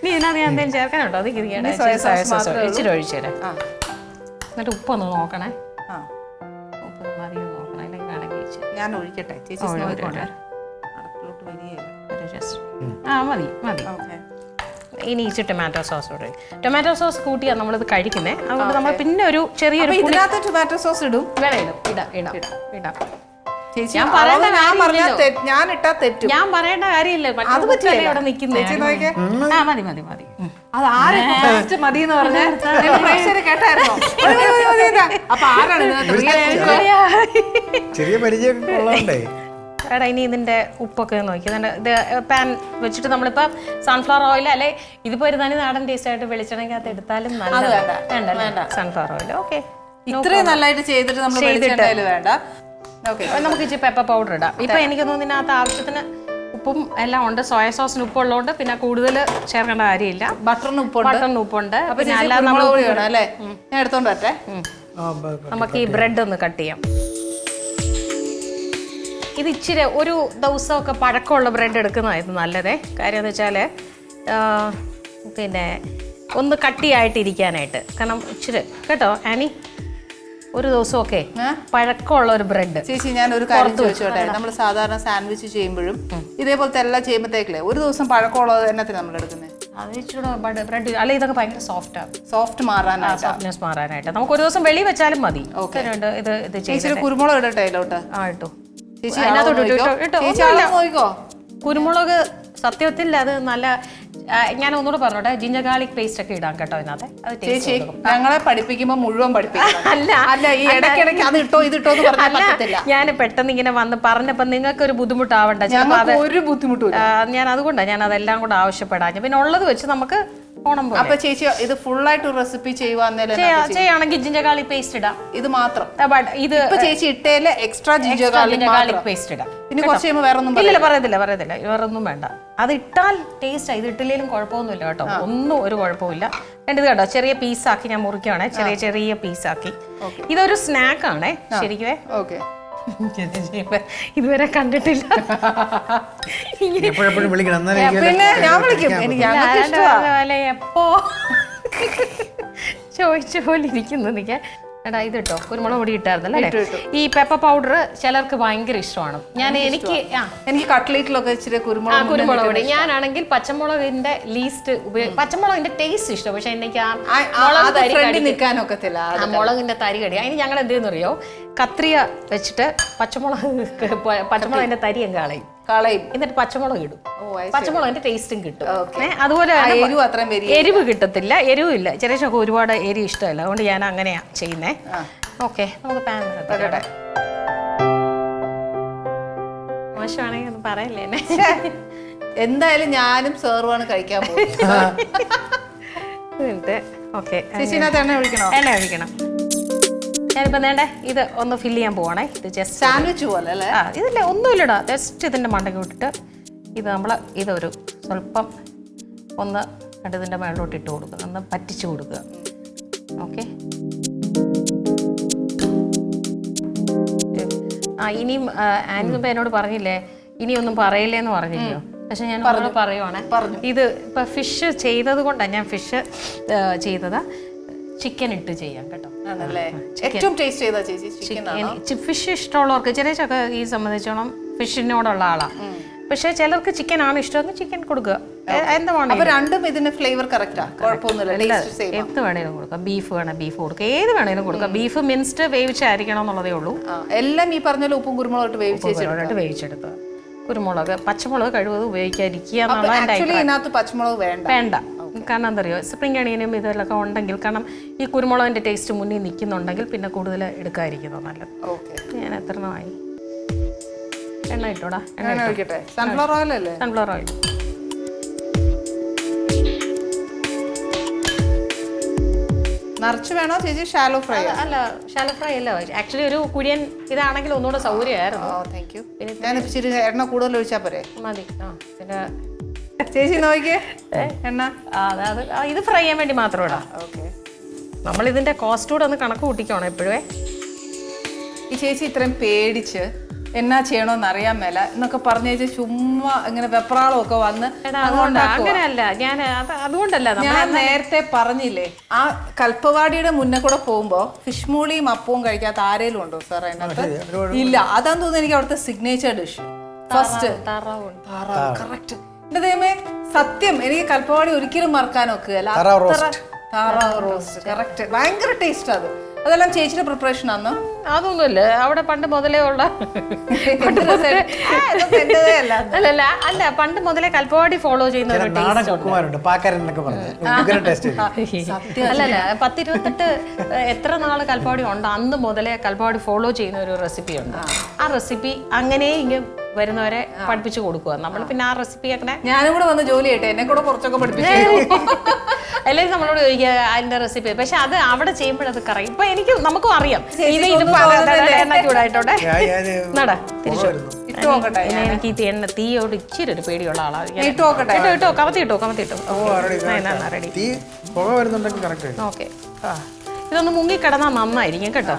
നീ ഇതിനകത്ത് ഞാൻ എന്തെങ്കിലും ചേർക്കാനുണ്ടോ? അത് ഇച്ചിരി ഒഴിച്ചേരാ. എന്നിട്ട് ഉപ്പൊന്ന് നോക്കണേ. ഉപ്പ് മതി നോക്കണം, അല്ലെങ്കിൽ വേണമെങ്കിൽ
ഞാൻ ഒഴിക്കട്ടെ ചേച്ചി? അടുപ്പിലോട്ട് വരികയില്ല.
മതി മതി. ഇനി ഇച്ചിരി ടൊമാറ്റോ സോസ് കൂടെ. ടൊമാറ്റോ സോസ് കൂട്ടിയാണ് നമ്മളിത് കഴിക്കുന്നത്. അതുകൊണ്ട് നമ്മൾ പിന്നെ ഒരു ചെറിയൊരു
ഇതിനകത്ത് ടൊമാറ്റോ സോസ് ഇടും.
ഇടാം.
ഞാൻ ഇട്ടാ തെറ്റും.
ഞാൻ പറയേണ്ട കാര്യമില്ല,
അത് പറ്റില്ല
അവിടെ നിൽക്കുന്നേ. മതി മതി മതി.
അത് ആരും മതി എന്ന് പറഞ്ഞാൽ കേട്ടായിരുന്നോ? അപ്പൊ ആരാണ്
ചെറിയ പരിചയമൊക്കെ ഉള്ളതുകൊണ്ടേ.
എടാ ഇനി ഇതിന്റെ ഉപ്പൊക്കെ നോക്കി. ഇത് പാൻ വെച്ചിട്ട് നമ്മളിപ്പം സൺഫ്ലവർ ഓയിൽ അല്ലെ, ഇതിപ്പോ ഒരു തനി നാടൻ ടേസ്റ്റ് ആയിട്ട് വെളിച്ചെണ്ണയ്ക്കകത്ത് എടുത്താലും വേണ്ട സൺഫ്ലവർ ഓയിൽ. ഓക്കെ,
ഇത്രയും നല്ലതായിട്ട് ചെയ്തിട്ട് നമ്മൾ വേണ്ട.
നമുക്ക് ഇച്ചിരി പെപ്പർ പൗഡർ ഇടാം. ഇപ്പൊ എനിക്ക് തോന്നുന്നു ഇതിനകത്ത് ആവശ്യത്തിന് ഉപ്പും എല്ലാം ഉണ്ട്. സോയ സോസിന് ഉപ്പുള്ളതുകൊണ്ട് പിന്നെ കൂടുതൽ ചേർക്കേണ്ട കാര്യമില്ല.
ബട്ടറിന് ഉപ്പുണ്ട്.
അല്ലേ
ഞാൻ എടുത്തോണ്ട് വരട്ടെ.
നമുക്ക് ഈ ബ്രെഡ് ഒന്ന് കട്ട് ചെയ്യാം. ഇത് ഇച്ചിരി ഒരു ദിവസമൊക്കെ പഴക്കമുള്ള ബ്രെഡ് എടുക്കുന്നതായിരുന്നു നല്ലതേ. കാര്യം എന്ന് വെച്ചാൽ പിന്നെ ഒന്ന് കട്ടിയായിട്ടിരിക്കാനായിട്ട്. കാരണം ഇച്ചിരി കേട്ടോ ആനി, ഒരു ദിവസമൊക്കെ പഴക്കമുള്ള ഒരു ബ്രെഡ്.
ചേച്ചി ഞാൻ ഒരു കാര്യം ചോദിച്ചോട്ടെ, നമ്മൾ സാധാരണ സാൻഡ്വിച്ച് ചെയ്യുമ്പോഴും ഇതേപോലത്തെ എല്ലാം ചെയ്യുമ്പോഴത്തേക്കില്ലേ ഒരു ദിവസം പഴക്കമുള്ളത് എന്നത്തിന് നമ്മൾ എടുക്കുന്നത്?
അത് ഇച്ചിരി ബ്രെഡ് അല്ല, ഇതൊക്കെ ഭയങ്കര
സോഫ്റ്റ്
സോഫ്റ്റ്നെസ് മാറാനായിട്ട് നമുക്ക് ഒരു ദിവസം വെളി വെച്ചാലും മതി. ഇത്
ചേച്ചി കുരുമുളക് ഇടട്ടെ അതിലോട്ട്?
ഇട്ടു. കുരുമുളക് സത്യത്തിൽ അത് നല്ല, ഞാൻ ഒന്നുകൂടെ പറഞ്ഞോട്ടെ, ജിഞ്ചർ ഗാർലിക് പേസ്റ്റ് ഒക്കെ ഇടാം കേട്ടോ ഇതിനകത്ത്. അത്
ചേച്ചി ഞങ്ങളെ പഠിപ്പിക്കുമ്പോ മുഴുവൻ പഠിപ്പിക്കണം. അല്ല ഈ ഇടയ്ക്കിടയ്ക്ക് അത് ഇട്ടോ ഇതിട്ടോ എന്ന് പറഞ്ഞാൽ പറ്റത്തില്ല.
ഞാൻ പെട്ടെന്ന് ഇങ്ങനെ വന്ന് പറഞ്ഞപ്പോ നിങ്ങൾക്ക് ഒരു ബുദ്ധിമുട്ടാവണ്ട.
ഒരു ബുദ്ധിമുട്ടില്ല.
ഞാൻ അതുകൊണ്ടാണ് ഞാൻ അതെല്ലാം കൂടെ ആവശ്യപ്പെടാൻ. പിന്നെ ഉള്ളത് വെച്ച് നമുക്ക് ഓണം പോലെ.
അപ്പൊ ചേച്ചി ഇത് ഫുള്ളായിട്ട് റെസിപ്പി
ചെയ്യുകയാണെങ്കിൽ ജിഞ്ചർ ഗാർലിക് പേസ്റ്റ് ഇടാം.
ഇത് മാത്രം
ഇത്
ചേച്ചി ഇട്ടേല് എക്സ്ട്രാ ജിഞ്ചർ ഗാർലിക് പേസ്റ്റ് ഇടാം. പിന്നെ കുറച്ച് കഴിയുമ്പോൾ വേറെ ഒന്നും
ഇല്ല, പറയത്തില്ല വേറെ ഒന്നും വേണ്ട. അത് ഇട്ടാൽ ടേസ്റ്റ്. ഇത് ഇട്ടില്ലെങ്കിലും കുഴപ്പമൊന്നുമില്ല കേട്ടോ, ഒന്നും ഒരു കുഴപ്പമില്ല. ഇത് കേട്ടോ ചെറിയ പീസാക്കി ഞാൻ മുറിക്കുവാണേ, ചെറിയ പീസാക്കി. ഇതൊരു സ്നാക്കാണേ ശരിക്കുവേ.
ഓക്കെ,
ഇതുവരെ കണ്ടിട്ടില്ല.
പിന്നെ ഞാൻ വിളിക്കും,
എപ്പോ ചോദിച്ച പോലെ ഇരിക്കുന്നു എനിക്ക്. എടാ ഇത് ഇട്ടോ, കുരുമുളക് പൊടി ഇട്ടായിരുന്നല്ലേ. ഈ പെപ്പർ പൗഡർ ചിലർക്ക് ഭയങ്കര ഇഷ്ടമാണ്. എനിക്ക്
കട്ട്ലേറ്റിലൊക്കെ ഇച്ചിരി
കുരുമുളക് പൊടി. ഞാനാണെങ്കിൽ പച്ചമുളകിന്റെ ലീസ്റ്റ് പച്ചമുളകിന്റെ ടേസ്റ്റ് ഇഷ്ടം. പക്ഷെ എനിക്ക് മുളകിന്റെ തരി കടി. അതിന് ഞങ്ങൾ എന്ത് ചെയ്യുന്നറിയോ, കത്രിക വെച്ചിട്ട് പച്ചമുളകിന്റെ തരി അങ്ങ് കളയും, എന്നിട്ട് പച്ചമുളക് ഇടും. പച്ചമുളകിന്റെ ടേസ്റ്റും കിട്ടും. അതുപോലെ എരിവ് കിട്ടത്തില്ല, എരിവില്ല. ചില ഒരുപാട് എരിവ് ഇഷ്ടമല്ല, അതുകൊണ്ട് ഞാൻ അങ്ങനെയാ ചെയ്യുന്നേ. ഓക്കെ, നമുക്ക് പാൻ വെക്കട്ടെ. മോശമാണെങ്കിൽ ഒന്ന് പറയല്ലേ എന്നെ.
എന്തായാലും ഞാനും സെർവാണ് കഴിക്കാൻ പോകുന്നത്.
ഓക്കെ,
എണ്ണ ഒഴിക്കണം.
ഞാനിപ്പോൾ വേണ്ടേ ഇത് ഒന്ന് ഫില്ല് ചെയ്യാൻ പോവാണേ. ഇത് ജസ്റ്റ്
സാൻഡ്വിച്ച് പോലെ അല്ലേ?
ഇതില്ല, ഒന്നുമില്ലടാ. ജസ്റ്റ് ഇതിൻ്റെ മണ്ടയ്ക്ക് വിട്ടിട്ട് ഇത് നമ്മൾ ഇതൊരു സ്വല്പം ഒന്ന് ഇതിൻ്റെ മേളിലോട്ട് ഇട്ട് കൊടുക്കുക, ഒന്ന് പറ്റിച്ച് കൊടുക്കുക. ഓക്കെ, ഇനിയും ആനിപ്പം എന്നോട് പറഞ്ഞില്ലേ ഇനിയൊന്നും പറയില്ലേന്ന് പറഞ്ഞില്ലയോ? പക്ഷെ ഞാൻ പറയുവാണേ, ഇത് ഇപ്പം ഫിഷ് ചെയ്തത് കൊണ്ടാണ് ഞാൻ ഫിഷ് ചെയ്തതാ. ചിക്കൻ ഇട്ട് ചെയ്യാം കേട്ടോ. ഫിഷ് ഇഷ്ടമുള്ളവർക്ക് ചിലച്ചൊക്കെ ഈ സംബന്ധിച്ചോളം ഫിഷിനോടുള്ള ആളാ. പക്ഷെ ചിലർക്ക് ചിക്കൻ ആണ് ഇഷ്ടമെങ്കിൽ ചിക്കൻ കൊടുക്കുക. എന്ത് വേണേലും കൊടുക്കാം. ബീഫ് വേണേൽ ബീഫ് കൊടുക്കുക, ഏത് വേണേലും കൊടുക്കാം. ബീഫ് മിൻസ്ഡ് വേവിച്ചായിരിക്കണം എന്നുള്ളതേ ഉള്ളൂ.
എല്ലാം ഈ പറഞ്ഞ ഉപ്പും കുരുമുളക്
വേവിച്ചെടുക്കുക. കുരുമുളക് പച്ചമുളക് കഴിവത് ഉപയോഗിക്കാതിരിക്കുക.
പച്ചമുളക് വേണ്ട.
കാരണം എന്താ അറിയോ, സ്പ്രിംഗ് അണിയനും ഇതെല്ലാം ഉണ്ടെങ്കിൽ, കാരണം ഈ കുരുമുളകിന്റെ ടേസ്റ്റ് മുന്നിൽ നിൽക്കുന്നുണ്ടെങ്കിൽ പിന്നെ കൂടുതൽ എടുക്കാതിരിക്കുന്നത് നല്ലത്. ഞാൻ എത്രണ്ണമായി എണ്ണ ഇട്ടോടാ.
സൺഫ്ലവർ ഓയിൽ അല്ലേ?
Sunflower oil.
നിറച്ച് വേണോ ചേച്ചി? Shallow fry?
അല്ല, ഷാലോ ഫ്രൈ അല്ല. ആക്ച്വലി ഒരു കുഴിയൻ ഇതാണെങ്കിൽ ഒന്നുകൂടെ സൗകര്യമായിരുന്നു.
ഞാൻ ഇച്ചിരി എണ്ണ കൂടുതൽ ഒഴിച്ചാൽ പോരെ?
മതി. പിന്നെ
ചേച്ചി നോക്കിയേ എണ്ണ.
ഇത് ഫ്രൈ ചെയ്യാൻ വേണ്ടി മാത്രം ഇടാം.
ഓക്കെ.
നമ്മൾ ഇതിന്റെ കോസ്റ്റ് കൂടെ ഒന്ന് കണക്ക് കൂട്ടിക്കണം എപ്പോഴേ.
ഈ ചേച്ചി ഇത്രയും പേടിച്ച് എന്നാ ചെയ്യണോന്ന് അറിയാൻ മേല എന്നൊക്കെ പറഞ്ഞു വെച്ചാൽ ചുമ്മാ ഇങ്ങനെ വെപ്രാളമൊക്കെ വന്ന്
അങ്ങനെയല്ല ഞാൻ അതുകൊണ്ടല്ല
ഞാൻ നേരത്തെ പറഞ്ഞില്ലേ ആ കൽപ്പവാടിയുടെ മുന്നേ കൂടെ പോകുമ്പോ ഫിഷ് മോളിയും അപ്പവും കഴിക്കാത്ത ആരേലും ഉണ്ടോ സാർ അതിനകത്ത്? ഇല്ല. അതാന്ന് തോന്നുന്നു എനിക്ക് അവിടുത്തെ സിഗ്നേച്ചർ ഡിഷ്. First correct. എന്റെ ദൈവമേ സത്യം എനിക്ക് കൽപ്പവാടി ഒരിക്കലും മറക്കാൻ ഒക്കുകയല്ല. താറാവ് റോസ്റ്റ് കറക്റ്റ്. ഭയങ്കര ടേസ്റ്റ് അത്. അതെല്ലാം ചേച്ചിയുടെ പ്രിപ്പറേഷൻ ആണോ?
അതൊന്നുമില്ല, അവിടെ പണ്ട് മുതലേ ഉള്ള അല്ല പണ്ട് മുതലേ കൽപ്പവാടി ഫോളോ ചെയ്യുന്ന ഒരു അല്ലല്ല 10-28 എത്ര നാള് കൽപ്പവാടി ഉണ്ട് അന്ന് മുതലേ കൽപ്പവാടി ഫോളോ ചെയ്യുന്ന ഒരു റെസിപ്പി ഉണ്ട്. ആ റെസിപ്പി അങ്ങനെ ഇങ്ങനെ വരുന്നവരെ പഠിപ്പിച്ചു കൊടുക്കുക നമ്മൾ. പിന്നെ ആ റെസിപ്പി അങ്ങനെ
ഞാനും കൂടെ വന്ന് ജോലി ചെയ്യട്ടെ, എന്നെ കൂടെ കുറച്ചൊക്കെ പഠിപ്പിച്ചു.
എല്ലാവരും നമ്മളോട് ചോദിക്കുക അതിന്റെ റെസിപ്പി. പക്ഷെ അത് അവിടെ ചെയ്യുമ്പോഴത് കറയും. ഇപ്പൊ എനിക്ക് നമുക്കും അറിയാം ചൂടായിട്ടോട്ടെ നടാ തിരിച്ചു. എനിക്ക് ഈ എണ്ണ തീയോട് ഇച്ചിരി ഒരു പേടിയുള്ള ആളാണ്. ഇട്ടോ കമത്തിട്ടോ റെഡി. ഓക്കെ. ഇതൊന്ന് മുങ്ങിക്കിടന്നാ നന്നായിരിക്കും കേട്ടോ.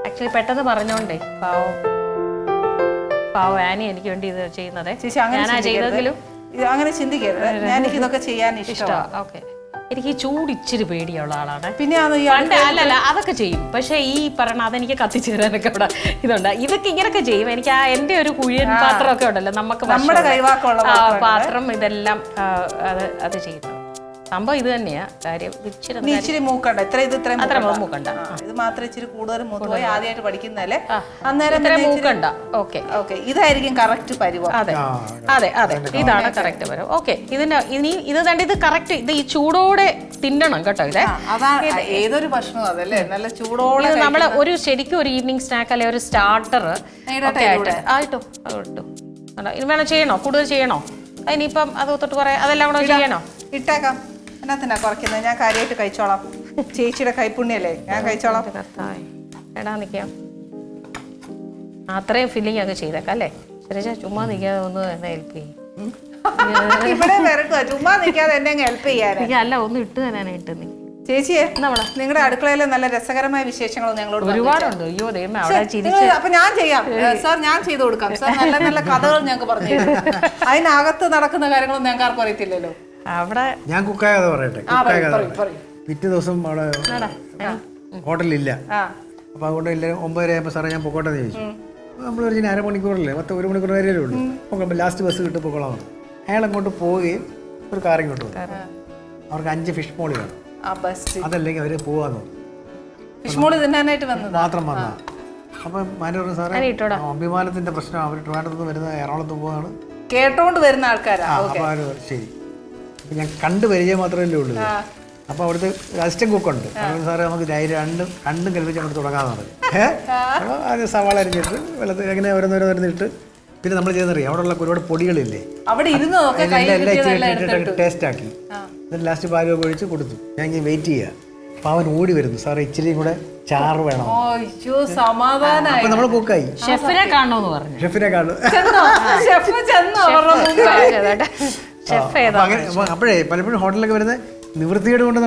ആക്ച്വലി പെട്ടെന്ന് പറഞ്ഞോണ്ടേ പാവം ആനി എനിക്ക് വേണ്ടി ഇത് ചെയ്യുന്നത്. ഞാനാ ചെയ്തതിലും
അങ്ങനെ ചിന്തിക്കരുത്. എനിക്ക് ഇതൊക്കെ ചെയ്യാൻ ഇഷ്ടമാണ്.
ഓക്കെ. എനിക്ക് ഈ ചൂട് ഇച്ചിരി പേടിയുള്ള ആളാണ്.
പിന്നെ
അല്ലല്ല അതൊക്കെ ചെയ്യും. പക്ഷെ ഈ പറയണ അതെനിക്ക് കത്തിച്ചു തരാനൊക്കെ ഇവിടെ ഇതുണ്ട്. ഇതൊക്കെ ഇങ്ങനൊക്കെ ചെയ്യും. എനിക്ക് എന്റെ ഒരു കുഴിയൻ പാത്രമൊക്കെ ഉണ്ടല്ലോ നമുക്ക്
നമ്മുടെ കൈവാക്കുള്ള
പാത്രം ഇതെല്ലാം അത് ചെയ്യുന്നു. സംഭവം ഇത് തന്നെയാ കാര്യം.
ഇച്ചിരി മൂക്കണ്ട.
അത്ര മൂക്കണ്ട.
ഇത് മാത്രം ഇച്ചിരി കൂടുതൽ മൂത്തുപോയി ആദ്യമായിട്ട് പഠിക്കുന്നതല്ലേ
അന്നേരം മൂക്കണ്ട. Okay
okay. ഇതായിരിക്കും കറക്റ്റ് പരുവം.
അതെ അതെ അതെ ഇതാണ് കറക്റ്റ് പരുവം. ഓക്കെ. ഇത് തന്നെ ഇത് കറക്റ്റ്. ഇത് ഈ ചൂടോടെ തിന്നണം കേട്ടോ. ഇത്
അതാണ് ഏതൊരു ഭക്ഷണവും അതല്ലേ നല്ല ചൂടോടെ.
നമ്മള് ഒരു ശരിക്കും ഒരു ഈവനിങ് സ്നാക്ക് അല്ലെ ഒരു സ്റ്റാർട്ടർ ആയിട്ടോ ഇട്ടു. ഇത് വേണം ചെയ്യണോ? കൂടുതൽ ചെയ്യണോ? അതിനിപ്പം അത് തൊട്ട് കുറെ അതെല്ലാം കൂടെ ചെയ്യണോ?
ഇട്ടേക്കാം. എന്നാ കുറയ്ക്കുന്നത്? ഞാൻ കാര്യമായിട്ട് കഴിച്ചോളാം. ചേച്ചിയുടെ കൈപ്പുണ്യല്ലേ, ഞാൻ കഴിച്ചോളാം.
എടാ നിക്കാം അത്രയും ഫില്ലിങ് ഒക്കെ ചെയ്തേക്കാം അല്ലേ? ശരി ചുമ്മാ നിൽക്കാതെ ഒന്ന് എന്നെ ഹെൽപ്പ് ചെയ്യും.
ഇവിടെ വരട്ടുക ചുമ്മാ നിൽക്കാതെ എന്നെ ഹെൽപ്പ് ചെയ്യാൻ.
അല്ല ഒന്ന് ഇട്ട് തരാനാ ഇട്ട് നീ
ചേച്ചിയെ. നിങ്ങളുടെ അടുക്കളയിലെ നല്ല രസകരമായ വിശേഷങ്ങളും ഞങ്ങളോട്
ഒരുപാടുണ്ട്. അയ്യോ ദൈവമേ അവിടെ
അപ്പൊ ഞാൻ ചെയ്യാം സാർ. ഞാൻ ചെയ്തു കൊടുക്കാം സാർ. നല്ല നല്ല കഥകൾ ഞങ്ങൾക്ക് പറഞ്ഞു അതിനകത്ത് നടക്കുന്ന കാര്യങ്ങളൊന്നും ഞങ്ങൾക്ക് ആർക്കും അറിയത്തില്ലല്ലോ.
അവിടെ
ഞാൻ കുക്കായത് പറയട്ടെ. പിറ്റേ ദിവസം അവിടെ ഹോട്ടലില്ല. അപ്പൊ അതുകൊണ്ട് എല്ലാവരും 9:30 ആകുമ്പോൾ സാറേ ഞാൻ പൊക്കോട്ടെ എന്ന് ചോദിച്ചു. നമ്മൾ ഒരു 1/2 മണിക്കൂറല്ലേ 1 മണിക്കൂർ വരെയല്ലേ ഉള്ളൂ. അപ്പോൾ ലാസ്റ്റ് ബസ് കിട്ടും പൊക്കോളാം. അയാൾ അങ്ങോട്ട് പോവുകയും ഒരു കാർ ഇങ്ങോട്ട് പോകും. അവർക്ക് 5 ഫിഷ് മോളി വേണം. അതല്ലെങ്കിൽ അവര് പോവാന്ന്
ഫിഷ് മോളി തിന്നാനായിട്ട്
മാത്രം വന്നാ. അപ്പൊ മാനേജർ സാറേ അഭിമാനത്തിന്റെ പ്രശ്നം അവർ ട്രിവാൻഡ്രത്ത് വരുന്ന എറണാകുളത്ത് പോവാണ്
കേട്ടോണ്ട് വരുന്ന ആൾക്കാരാ.
ശരി. അപ്പൊ ഞാൻ കണ്ടു പരിചയം മാത്രമല്ലേ ഉള്ളൂ. അപ്പൊ അവിടുത്തെ അസിസ്റ്റന്റ് കുക്കുണ്ട്. സാറേ നമുക്ക് രണ്ടും കൽപ്പിച്ച് അങ്ങോട്ട് തുടങ്ങാന്ന് പറഞ്ഞു. ആദ്യം സവാള അരിഞ്ഞിട്ട് വെള്ളത്തിൽ എങ്ങനെ ഓരോന്നിട്ട് പിന്നെ നമ്മൾ ചെയ്യുന്നറിയാം അവിടെയുള്ള ഒരുപാട് പൊടികളില്ലേ എല്ലാം ടേസ്റ്റ് ആക്കി. എന്നിട്ട് ലാസ്റ്റ് പാലൊക്കെ ഒഴിച്ച് കൊടുത്തു. ഞാൻ ഇങ്ങനെ വെയിറ്റ് ചെയ്യുക. അപ്പൊ അവൻ ഓടി വരുന്നു സാറേ ഇച്ചിരി കൂടെ ചാറ് വേണം. അപ്പൊ നമ്മൾ കുക്കായി.
ഷെഫിനെ കാണണോന്ന് പറഞ്ഞു.
ഷെഫിനെ കാണും. അപ്പോഴേ പലപ്പോഴും ഹോട്ടലിലൊക്കെ വരുന്ന നിവൃത്തിയോട് കൊണ്ട്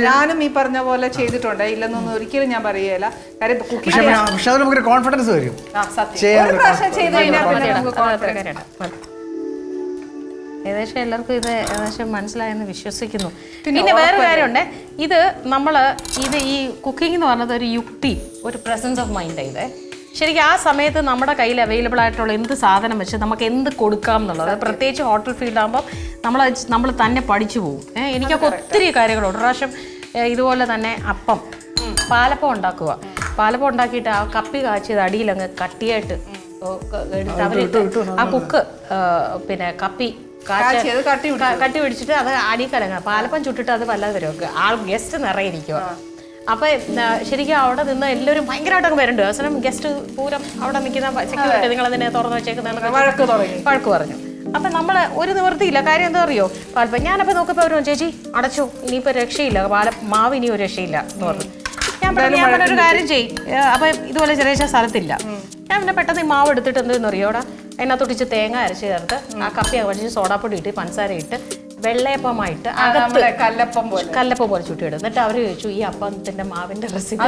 ഞാനും ഈ പറഞ്ഞ പോലെ ചെയ്തിട്ടുണ്ട്. ഇല്ലെന്നൊന്നും ഒരിക്കലും ഞാൻ പറയുകയില്ല.
പക്ഷെ അത് നമുക്കൊരു കോൺഫിഡൻസ് വരും.
ഏകദേശം എല്ലാവർക്കും ഇത് ഏകദേശം മനസ്സിലായെന്ന് വിശ്വസിക്കുന്നു. പിന്നെ വേറെ കാര്യമുണ്ട്. ഇത് ഈ കുക്കിംഗ് എന്ന് പറഞ്ഞത് ഒരു യുക്തി, ഒരു പ്രസൻസ് ഓഫ് മൈൻഡ്. ഇത് ശരിക്കും ആ സമയത്ത് നമ്മുടെ കയ്യിൽ അവൈലബിൾ ആയിട്ടുള്ള എന്ത് സാധനം വെച്ച് നമുക്ക് എന്ത് കൊടുക്കാം എന്നുള്ളത്. പ്രത്യേകിച്ച് ഹോട്ടൽ ഫീൽഡ് ആകുമ്പോൾ നമ്മൾ തന്നെ പഠിച്ചു പോകും. എനിക്കൊക്കെ ഒത്തിരി കാര്യങ്ങളുണ്ട്. ഒരു പ്രാവശ്യം ഇതുപോലെ തന്നെ പാലപ്പം ഉണ്ടാക്കുക. പാലപ്പം ഉണ്ടാക്കിയിട്ട് ആ കപ്പി കാച്ചിയത് അടിയിലങ്ങ് കട്ടിയായിട്ട് എടുത്ത് അവരിട്ട് ആ കുക്ക് പിന്നെ കപ്പി കട്ടി പിടിച്ചിട്ട് അത് അടി കലങ്ങ പാലപ്പം ചുട്ടിട്ട് അത് വല്ലാതെ വരും ഗസ്റ്റ് നിറയിരിക്കുക. അപ്പൊ ശരിക്കും അവിടെ നിന്ന് എല്ലാവരും ഭയങ്കരമായിട്ടൊക്കെ വരുന്നുണ്ട്. അവസാനം ഗസ്റ്റ് പൂരം അവിടെ നിൽക്കുന്ന സെക്യൂരിറ്റി നിങ്ങൾ അതിനെ തുറന്നു വെച്ചേക്കുന്ന വഴക്ക് പറഞ്ഞു. അപ്പൊ നമ്മള് ഒരു നിവൃത്തിയില്ല. കാര്യം എന്താ അറിയോ, പാലപ്പം ഞാനപ്പോ നോക്കിയപ്പോ അവരും ചേച്ചി അടച്ചു, ഇനിയിപ്പോ രക്ഷയില്ല, മാവ് ഇനി ഒരു രക്ഷയില്ല എന്ന് പറഞ്ഞു. ഞാൻ പറഞ്ഞൊരു കാര്യം ചെയ്യും, അപ്പൊ ഇതുപോലെ ചെറിയ സ്ഥലത്തില്ല. ഞാൻ പിന്നെ പെട്ടെന്ന് ഈ മാവ് എടുത്തിട്ട് എന്തെന്ന് അറിയോ, അവിടെ അതിനകത്തൊട്ടിച്ച് തേങ്ങ അരച്ച് ചേർത്ത് ആ കപ്പി അകടിച്ച് സോഡാപ്പൊടി ഇട്ട് പഞ്ചസാര ഇട്ട് വെള്ളയപ്പമായിട്ട് അകത്ത് കല്ലപ്പം പോലെ ചുട്ടിയിടും. എന്നിട്ട് അവര് ചോദിച്ചു ഈ അപ്പത്തിന്റെ മാവിന്റെ റെസിപ്പി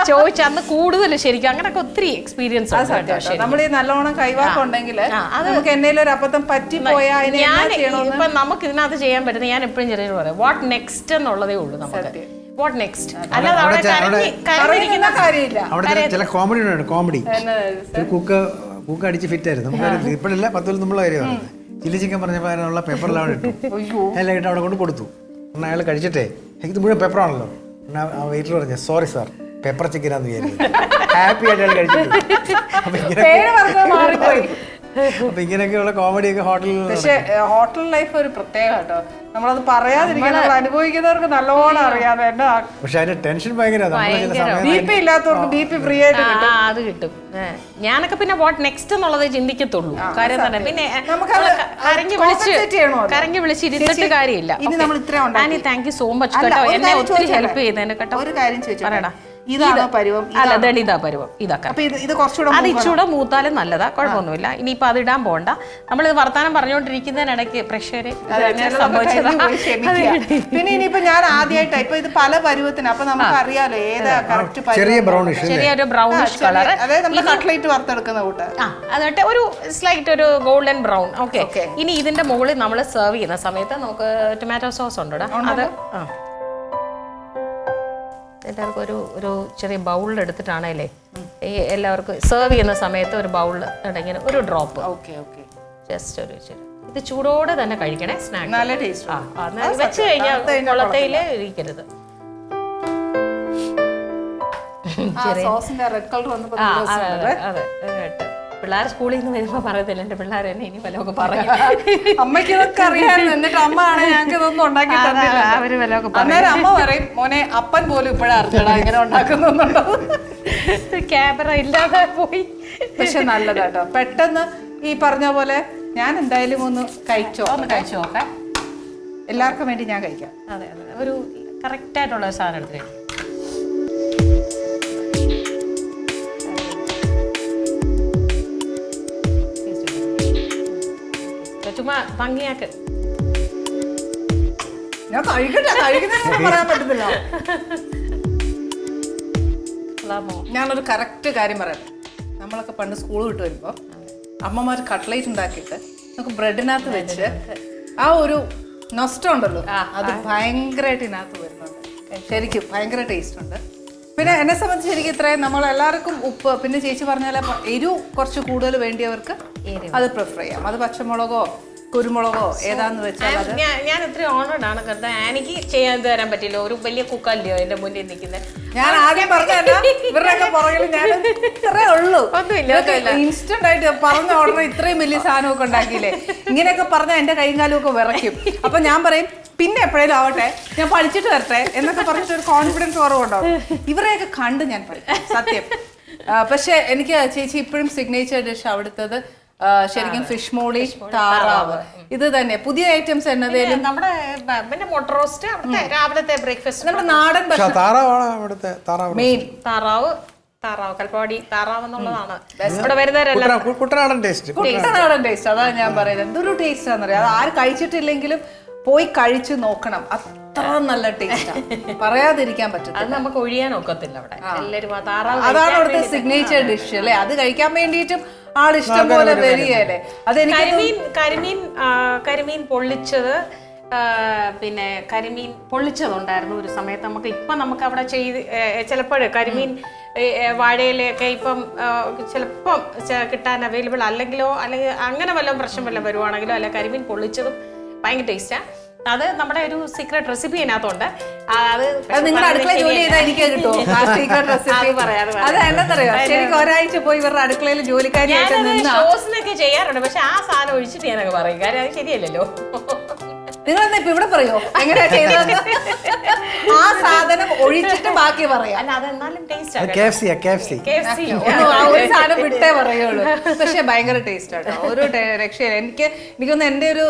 ചോദിച്ചു. അന്ന് കൂടുതൽ ശരിക്കും അങ്ങനെയൊക്കെ ഒത്തിരി എക്സ്പീരിയൻസ്
നമ്മൾ ഈ നല്ലോണം കൈവാക്കുണ്ടെങ്കിൽ നമുക്ക് എന്തെങ്കിലും ഒരു അബദ്ധം പറ്റിപ്പോയാൽ
ഇപ്പൊ നമുക്ക് ഇതിനകത്ത് ചെയ്യാൻ പറ്റുന്ന ഞാൻ എപ്പോഴും ചെറിയ പറയാം വാട്ട് നെക്സ്റ്റ് എന്നുള്ളതേ ഉള്ളൂ നമുക്ക്. വാട്ട് നെക്സ്റ്റ് അല്ലാതെ
അവിടെ ചില കോമഡി ഉണ്ട്. കോമഡി കുക്ക് അടിച്ച് ഫിറ്റ് ആയിരുന്നു നമുക്ക് ഇപ്പോഴല്ല 10 നമ്മളെ കാര്യമാണ്. ചില്ലി ചിക്കൻ പറഞ്ഞപ്പോൾ അതിനുള്ള പേപ്പറിലാണ് ഇട്ടു എല്ലാം ഇട്ട് അവിടെ കൊണ്ട് കൊടുത്തു. എന്നാൽ അയാൾ കഴിച്ചിട്ടേ ഇത് മുഴുവൻ പേപ്പറാണല്ലോ. ആ വെയിറ്റർ പറഞ്ഞു സോറി സാർ പേപ്പർ ചിക്കനാന്ന് വിചാരിച്ചു. ഹാപ്പി ആയിട്ട് അയാൾ കഴിച്ചിട്ടു. അപ്പൊ ഇങ്ങനെയൊക്കെയുള്ള കോമഡിയൊക്കെ ഹോട്ടലിൽ.
പക്ഷെ ഹോട്ടൽ ലൈഫ് ഒരു പ്രത്യേക കേട്ടോ, നമ്മളത് പറയാതിരിക്കണം. അനുഭവിക്കുന്നവർക്ക് നല്ലോണം അറിയാതെ.
പക്ഷെ അതിന്റെ ടെൻഷൻ ഭയങ്കര.
ബിപി ഇല്ലാത്തവർക്ക് ബിപി ഫ്രീ ആയിട്ട്
അത് കിട്ടും. ഞാനൊക്കെ പിന്നെ വാട്ട് നെക്സ്റ്റ് എന്നുള്ളതേ ചിന്തിക്കത്തുള്ളൂ. കാര്യം തന്നെ പിന്നെ കരഞ്ഞു വിളിച്ച് ഇരുന്നിട്ട് കാര്യമില്ല. താങ്ക് യു സോ മച്ച് കേട്ടോ, എന്നെ ഒത്തിരി ഹെൽപ്പ് ചെയ്തതിന് കേട്ടോ.
ഒരു കാര്യം ചോദിച്ചു പറയടാ,
ഇതാ പരുവം, ഇതൊക്കെ അത് ഇച്ചൂടെ മൂത്താലും നല്ലതാ, കുഴപ്പമൊന്നുമില്ല. ഇനിയിപ്പോ അത് ഇടാൻ പോണ്ട. നമ്മളിത് വർത്താനം പറഞ്ഞുകൊണ്ടിരിക്കുന്നതിനിടയ്ക്ക് പ്രഷർ
പിന്നെ ഇനിയിപ്പോ ഞാൻ ആദ്യമായിട്ടാ ഇപ്പൊ ഇത് പല പരുവത്തിന്, അപ്പൊ നമുക്ക് അറിയാലോ ഏതാ കറക്റ്റ്
ചെറിയൊരു ബ്രൗണിഷ് കളർ.
അതായത് നമ്മൾ കട്ട്ലേറ്റ് വറുത്തെടുക്കുന്ന കൂട്ട്
എന്നിട്ട് ഒരു സ്ലൈറ്റ് ഒരു ഗോൾഡൻ ബ്രൗൺ. ഓക്കെ, ഇനി ഇതിന്റെ മുകളിൽ നമ്മൾ സെർവ് ചെയ്യുന്ന സമയത്ത് നമുക്ക് ടൊമാറ്റോ സോസ് ഉണ്ടോ അത് എല്ലാവർക്കും ഒരു ചെറിയ ബൗളിൽ എടുത്തിട്ടാണല്ലേ ഈ എല്ലാവർക്കും സെർവ് ചെയ്യുന്ന സമയത്ത് ഒരു ബൗളിൽ ഇങ്ങനെ ഒരു ഡ്രോപ്പ് ജസ്റ്റ് ഒരു ഇത് ചൂടോടെ തന്നെ കഴിക്കണേ. സ്നാക്ക്
നല്ല ടേസ്റ്റ്
വെച്ച് കഴിഞ്ഞാൽ കൊളത്തയില് ഇരിക്കരുത്. അതെ പിള്ളേർ സ്കൂളിൽ നിന്ന് വരുമ്പോ പറയത്തില്ല എന്റെ പിള്ളേർ എന്നെ ഇനി വല്ലതൊക്കെ പറയും.
അമ്മയ്ക്ക് ഇതൊക്കെ അറിയാമായിരുന്നു, എന്നിട്ട് അമ്മ ആണ് ഞങ്ങൾക്ക് ഇതൊന്നും ഉണ്ടാക്കി തന്നില്ല.
അവര് വല്ലതൊക്കെ
അന്നേരം അമ്മ പറയും മോനെ അപ്പൻ പോലും ഇപ്പഴാ അറിഞ്ഞടാ ഇങ്ങനെ ഉണ്ടാക്കുന്നുണ്ടോ.
ക്യാമറ ഇല്ലാതെ പോയി.
പക്ഷെ നല്ലതാട്ടോ, പെട്ടെന്ന് ഈ പറഞ്ഞ പോലെ ഞാൻ എന്തായാലും ഒന്ന് കഴിച്ചു നോക്കാം. എല്ലാവർക്കും വേണ്ടി ഞാൻ കഴിക്കാം.
അതെ ഒരു കറക്റ്റ് ആയിട്ടുള്ള ഒരു സാധനം എടുത്തിട്ട് ചുമ്മാ ഭംഗിയാക്ക്.
ഞാൻ കഴിക്കുന്ന പറയാൻ പറ്റത്തില്ല. ഞാനൊരു കറക്റ്റ് കാര്യം പറയാം. നമ്മളൊക്കെ പണ്ട് സ്കൂൾ വിട്ട് വരുമ്പോൾ അമ്മമാർ കട്ട്ലേറ്റ് ഉണ്ടാക്കിയിട്ട് നമുക്ക് ബ്രെഡിനകത്ത് വെച്ച് ആ ഒരു നൊസ്റ്റം ഉണ്ടല്ലോ അത് ഭയങ്കരമായിട്ട് ഇതിനകത്ത് വരുന്നുണ്ട്. ശരിക്കും ഭയങ്കര ടേസ്റ്റ് ഉണ്ട്. പിന്നെ എന്നെ സംബന്ധിച്ച് ശരിക്കും ഇത്രയും നമ്മൾ എല്ലാവർക്കും ഉപ്പ്, പിന്നെ ചേച്ചി പറഞ്ഞാൽ എരിവ് കുറച്ച് കൂടുതൽ വേണ്ടിയവർക്ക് അത് പ്രിഫർ ചെയ്യാം. അത് പച്ചമുളകോ കുരുമുളകോ ഏതാന്ന് വെച്ചാൽ
ഞാൻ ഇത്രയും ഓണേഡ് ആണ് കേട്ടോ. എനിക്ക് ചെയ്യാൻ തരാൻ പറ്റില്ല, ഒരു വലിയ കുക്കല്ലയോ എന്റെ മുന്നിൽ നിൽക്കുന്നത്.
ഞാൻ ആദ്യം പറഞ്ഞല്ല ഇവരുടെയൊക്കെ പുറകിൽ ഞാൻ ഇത്രേ ഉള്ളൂ. ഇൻസ്റ്റന്റ് ആയിട്ട് പറഞ്ഞ ഓർഡർ ഇത്രയും വലിയ സാധനമൊക്കെ ഉണ്ടാക്കിയില്ലേ. ഇങ്ങനെയൊക്കെ പറഞ്ഞാൽ എന്റെ കൈയും കാലും ഒക്കെ വിറയ്ക്കും. അപ്പൊ ഞാൻ പറയും പിന്നെ എപ്പോഴേലും ആവട്ടെ, ഞാൻ പഠിച്ചിട്ട് വരട്ടെ എന്നൊക്കെ പറഞ്ഞിട്ട് ഒരു കോൺഫിഡൻസ് കുറവുണ്ടാവും. ഇവരെയൊക്കെ കണ്ട് ഞാൻ പഠിക്കും സത്യം. പക്ഷെ എനിക്ക് ചേച്ചി ഇപ്പോഴും സിഗ്നേച്ചർ ഡിഷ് അവിടുത്തത് ശരിക്കും ഫിഷ് മോളി, താറാവ്, ഇത് തന്നെ പുതിയ ഐറ്റംസ് എന്നതേലും
നമ്മുടെ പിന്നെ മുട്ട റോസ്റ്റ് രാവിലത്തെ ബ്രേക്ക്ഫാസ്റ്റ്
നമ്മുടെ നാടൻ മെയിൻ
താറാവ് കൽപ്പാടി താറാവ് എന്നുള്ളതാണ് ഇവിടെ വരുന്നവരെല്ലാം
കുട്ടനാടൻ ടേസ്റ്റ്.
കുട്ടനാടൻ ടേസ്റ്റ് അതാണ് ഞാൻ പറയുന്നത്. എന്തൊരു ടേസ്റ്റ് ആണെന്നറിയാം. അത് ആര് കഴിച്ചിട്ടില്ലെങ്കിലും പോയി കഴിച്ചു നോക്കണം. അത്ര നല്ല ടേസ്റ്റ് പറയാതിരിക്കാൻ പറ്റും.
അത് നമുക്ക് ഒഴിയാൻ ഒക്കത്തില്ല അവിടെ എല്ലാവരും താറാവ്.
അതാണ് അവിടുത്തെ സിഗ്നേച്ചർ ഡിഷ് അല്ലേ. അത് കഴിക്കാൻ വേണ്ടിയിട്ടും ആളിഷ്ടം പോലെ വരികയല്ലേ. അത്
കരിമീൻ പൊള്ളിച്ചത്, പിന്നെ കരിമീൻ പൊള്ളിച്ചതുണ്ടായിരുന്നു ഒരു സമയത്ത്. നമുക്ക് അവിടെ ചെയ്ത് ചിലപ്പോൾ കരിമീൻ വാഴയിലൊക്കെ ഇപ്പം ചിലപ്പം കിട്ടാൻ അവൈലബിൾ അല്ലെങ്കിൽ അങ്ങനെ വല്ലതും പ്രശ്നം വല്ലതും വരുവാണെങ്കിലോ അല്ല കരിമീൻ പൊള്ളിച്ചതും ഭയങ്കര ടേസ്റ്റാണ്. അത് നമ്മുടെ ഒരു സീക്രട്ട് റെസിപ്പി അതിനകത്തുണ്ട്. അത്
നിങ്ങളുടെ അടുക്കള ജോലി ചെയ്താൽ എനിക്ക് കിട്ടുമോ സീക്രട്ട് റെസിപ്പി? അത് എന്താണെന്നറിയോ, ശരിക്കും ഒരാഴ്ച പോയി ഇവരുടെ അടുക്കളയിൽ ജോലിക്കാരിയായിട്ട് നിന്നാ
ഷോസിനൊക്കെ ചെയ്യാറുണ്ട്. പക്ഷെ ആ സാധനം ഒഴിച്ചിട്ട് ഞാനൊക്കെ പറയും, കാര്യം അത് ശരിയല്ലല്ലോ.
നിങ്ങളെന്താ ഇപ്പൊ ഇവിടെ പറയോ എങ്ങനെയാ ചെയ്തത്? ആ സാധനം ഒഴിച്ചിട്ട് ബാക്കി പറയാം.
അല്ല അതെന്നാലും ടേസ്റ്റ്
ആ ഒരു സാധനം വിട്ടേ പറയുള്ളൂ. പക്ഷെ ഭയങ്കര ടേസ്റ്റ് ആട്ടോ, ഒരു രക്ഷയില്ല. എനിക്കൊന്ന് എൻ്റെ ഒരു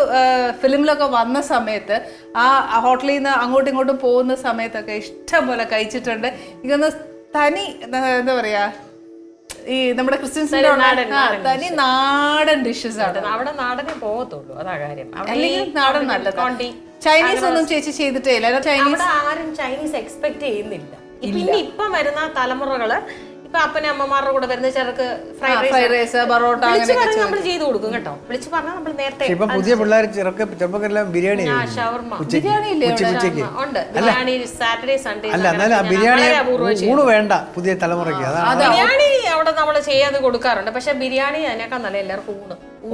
ഫിലിമിലൊക്കെ വന്ന സമയത്ത് ആ ഹോട്ടലിൽ നിന്ന് അങ്ങോട്ടും ഇങ്ങോട്ടും പോകുന്ന സമയത്തൊക്കെ ഇഷ്ടം പോലെ കഴിച്ചിട്ടുണ്ട്. എനിക്കൊന്ന് തനി എന്താ പറയാ, ഈ നമ്മുടെ ക്രിസ്ത്യൻസിന്റെ തനി നാടൻ ഡിഷസ് ആണ്.
അവിടെ നാടനെ പോകത്തുള്ളൂ, അതാ കാര്യം.
അല്ലെങ്കിൽ നാടൻ നല്ലത്. ചൈനീസ് ഒന്നും ചേച്ചി ചെയ്തിട്ടേ ഇല്ല.
അവിടെ ആരും ചൈനീസ് എക്സ്പെക്ട് ചെയ്യുന്നില്ല. പിന്നെ ഇപ്പം വരുന്ന തലമുറകള് ഇപ്പൊ അപ്പനും അമ്മമാരുടെ കൂടെ വരുന്ന ചിലർക്ക്
ഫ്രൈഡ് റൈസ്, ബറോട്ട
നമ്മൾ ചെയ്ത് കൊടുക്കും കേട്ടോ. വിളിച്ചു പറഞ്ഞാൽ നമ്മൾ നേരത്തെ
ഇപ്പൊ പുതിയ പിള്ളേർ ചെറുക്കെല്ലാം ബിരിയാണി
ഷവർമ
ബിരിയാണി ഇല്ലേ
ഉണ്ട്. ബിരിയാണി സാറ്റർഡേ സൺഡേ
അല്ല, എന്നാലും ബിരിയാണി ഊണ് വേണ്ട പുതിയ തലമുറയ്ക്ക്.
ബിരിയാണി അവിടെ നമ്മൾ ചെയ്യാതെ കൊടുക്കാറുണ്ട്. പക്ഷെ ബിരിയാണി അതിനേക്കാൾ നല്ല എല്ലാവർക്കും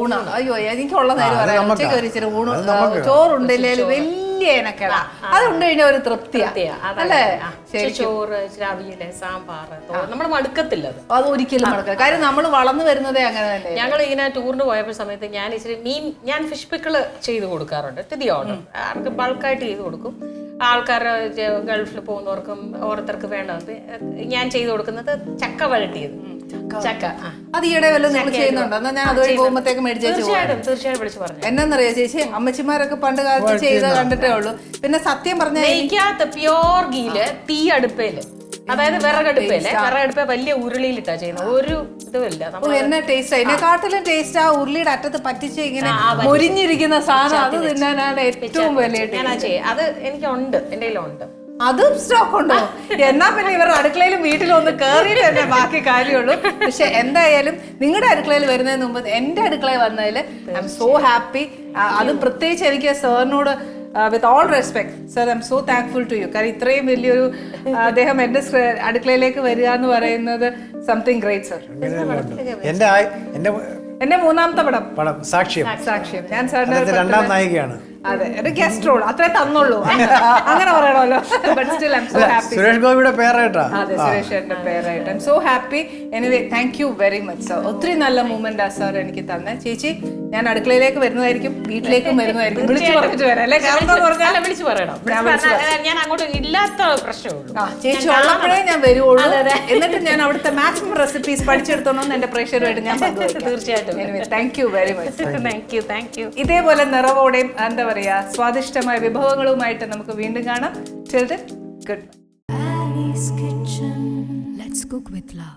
ഊണ്. അയ്യോ എനിക്കുള്ള നേരം പറയാം, ഉച്ചയ്ക്ക് ഒരു ഇച്ചിരി ഊണ് ചോറുണ്ടില്ലേലും വലിയ എനക്കട അതുണ്ട് കഴിഞ്ഞാൽ ഒരു തൃപ്തിയാ അല്ലേ?
ചോറ്, അവിയല്, സാമ്പാർ നമ്മൾ മടുക്കത്തില്ല.
അത് ഒരിക്കലും മടുക്കില്ല. കാര്യം നമ്മൾ വളർന്നു വരുന്നതേ അങ്ങനെ തന്നെ.
ഞങ്ങൾ ഇങ്ങനെ ടൂറിന് പോയപ്പോൾ സമയത്ത് ഞാൻ ഇച്ചിരി ഞാൻ ഫിഷ് പിക്കിള് ചെയ്ത് കൊടുക്കാറുണ്ട്. ടു ഓർഡർ അവർക്ക് ബൾക്കായിട്ട് ചെയ്ത് കൊടുക്കും. ആൾക്കാർ ഗൾഫിൽ പോകുന്നവർക്കും ഓരോരുത്തർക്ക് വേണ്ടത് ഞാൻ ചെയ്ത് കൊടുക്കുന്നത് ചക്ക വഴട്ടിയത്. ചക്ക
അത് ഈയിടെ വല്ലതും നിങ്ങൾ ചെയ്യുന്നുണ്ടോ? എന്നാൽ ഞാൻ അതുവഴി പോകുമ്പോഴത്തേക്ക് മേടിച്ചു.
തീർച്ചയായും വിളിച്ചു പറഞ്ഞു.
എന്നാന്നറിയോ ചേച്ചി, അമ്മച്ചിമാരൊക്കെ പണ്ട് കാലത്ത് ചെയ്ത് കണ്ടിട്ടേ ഉള്ളൂ. പിന്നെ സത്യം പറഞ്ഞാൽ
നെയ്ക്കകത്ത് പ്യോർ ഗീല് തീ അടുപ്പേല്, അതായത് വിറകടുപ്പേ വലിയ ഉരുളിയിലിട്ടാ ചെയ്യുന്നത്. ഒരു ഇതുമില്ല.
എന്നെ ടേസ്റ്റ് അതിനെക്കാട്ടിലും ടേസ്റ്റ് ആ ഉരുളിയുടെ അറ്റത്ത് പറ്റിച്ച് ഇങ്ങനെ മുരിഞ്ഞിരിക്കുന്ന സാധനം, അത് തിന്നാനാണ് ഏറ്റവും വലിയ.
അത് എനിക്കുണ്ട്, എന്റെ കയ്യിലുണ്ട്.
അതും സ്റ്റോക്ക് ഉണ്ടോ? എന്നാ പിന്നെ ഇവരുടെ അടുക്കളയിലും വീട്ടിലും ഒന്ന് കയറിയിട്ട് തന്നെ ബാക്കി കാര്യമുള്ളൂ. പക്ഷെ എന്തായാലും നിങ്ങളുടെ അടുക്കളയിൽ വരുന്നതിന് മുമ്പ് എൻ്റെ അടുക്കളയിൽ വന്നതിൽ ഐ എം സോ ഹാപ്പി. അത് പ്രത്യേകിച്ച് എനിക്ക് സാറിനോട് with all respect sir, I am so thankful to you. കാരണം ഇത്രയും വലിയൊരു അദ്ദേഹം എൻ്റെ അടുക്കളയിലേക്ക് വരിക എന്ന് പറയുന്നത് സംതിങ് ഗ്രേറ്റ് സർ. എന്റെ മൂന്നാമത്തെ പടം സാക്ഷ്യം. ഞാൻ സാറിന്റെ
രണ്ടാം നായികയാണ്.
അതെ, ഒരു ഗസ്റ്റ് റോൾ അത്രേ തന്നുള്ളൂ, അങ്ങനെ പറയണമല്ലോ. But still I am so happy.
Suresh ഗോപിയുടെ പേരായിട്ടാ.
അതെ, സുരേഷ് ചേട്ടന്റെ പേരായിട്ട് I am so happy. Anyway thank you very much sir. ഒത്തിരി നല്ല മൂമെന്റ് ആ സാർ എനിക്ക് തന്നെ. ചേച്ചി ഞാൻ അടുക്കളയിലേക്ക് വരുന്നതായിരിക്കും, വീട്ടിലേക്കും വരുന്നതായിരിക്കും. വിളിച്ചു പറഞ്ഞിട്ട് വരാം അല്ലേ?
വിളിച്ചു പറയണം. ഞാൻ അങ്ങോട്ട് ഇല്ലാത്ത പ്രശ്നമുള്ളൂ.
ചേച്ചി ഉള്ളപ്പോഴേ ഞാൻ വരുവുള്ളൂ. എന്നിട്ട് ഞാൻ അവിടുത്തെ മാക്സിമം റെസിപ്പീസ് പഠിച്ചെടുത്തോണമെന്ന് എന്റെ പ്രേക്ഷകരുമായിട്ട് ഞാൻ പങ്കുവയ്ക്കും.
തീർച്ചയായിട്ടും.
Thank you very much.
Thank you.
ഇതേപോലെ നിറവോടെയും എന്താ പറയാ സ്വാദിഷ്ടമായ വിഭവങ്ങളുമായിട്ട് നമുക്ക് വീണ്ടും കാണാം. Till then, good bye.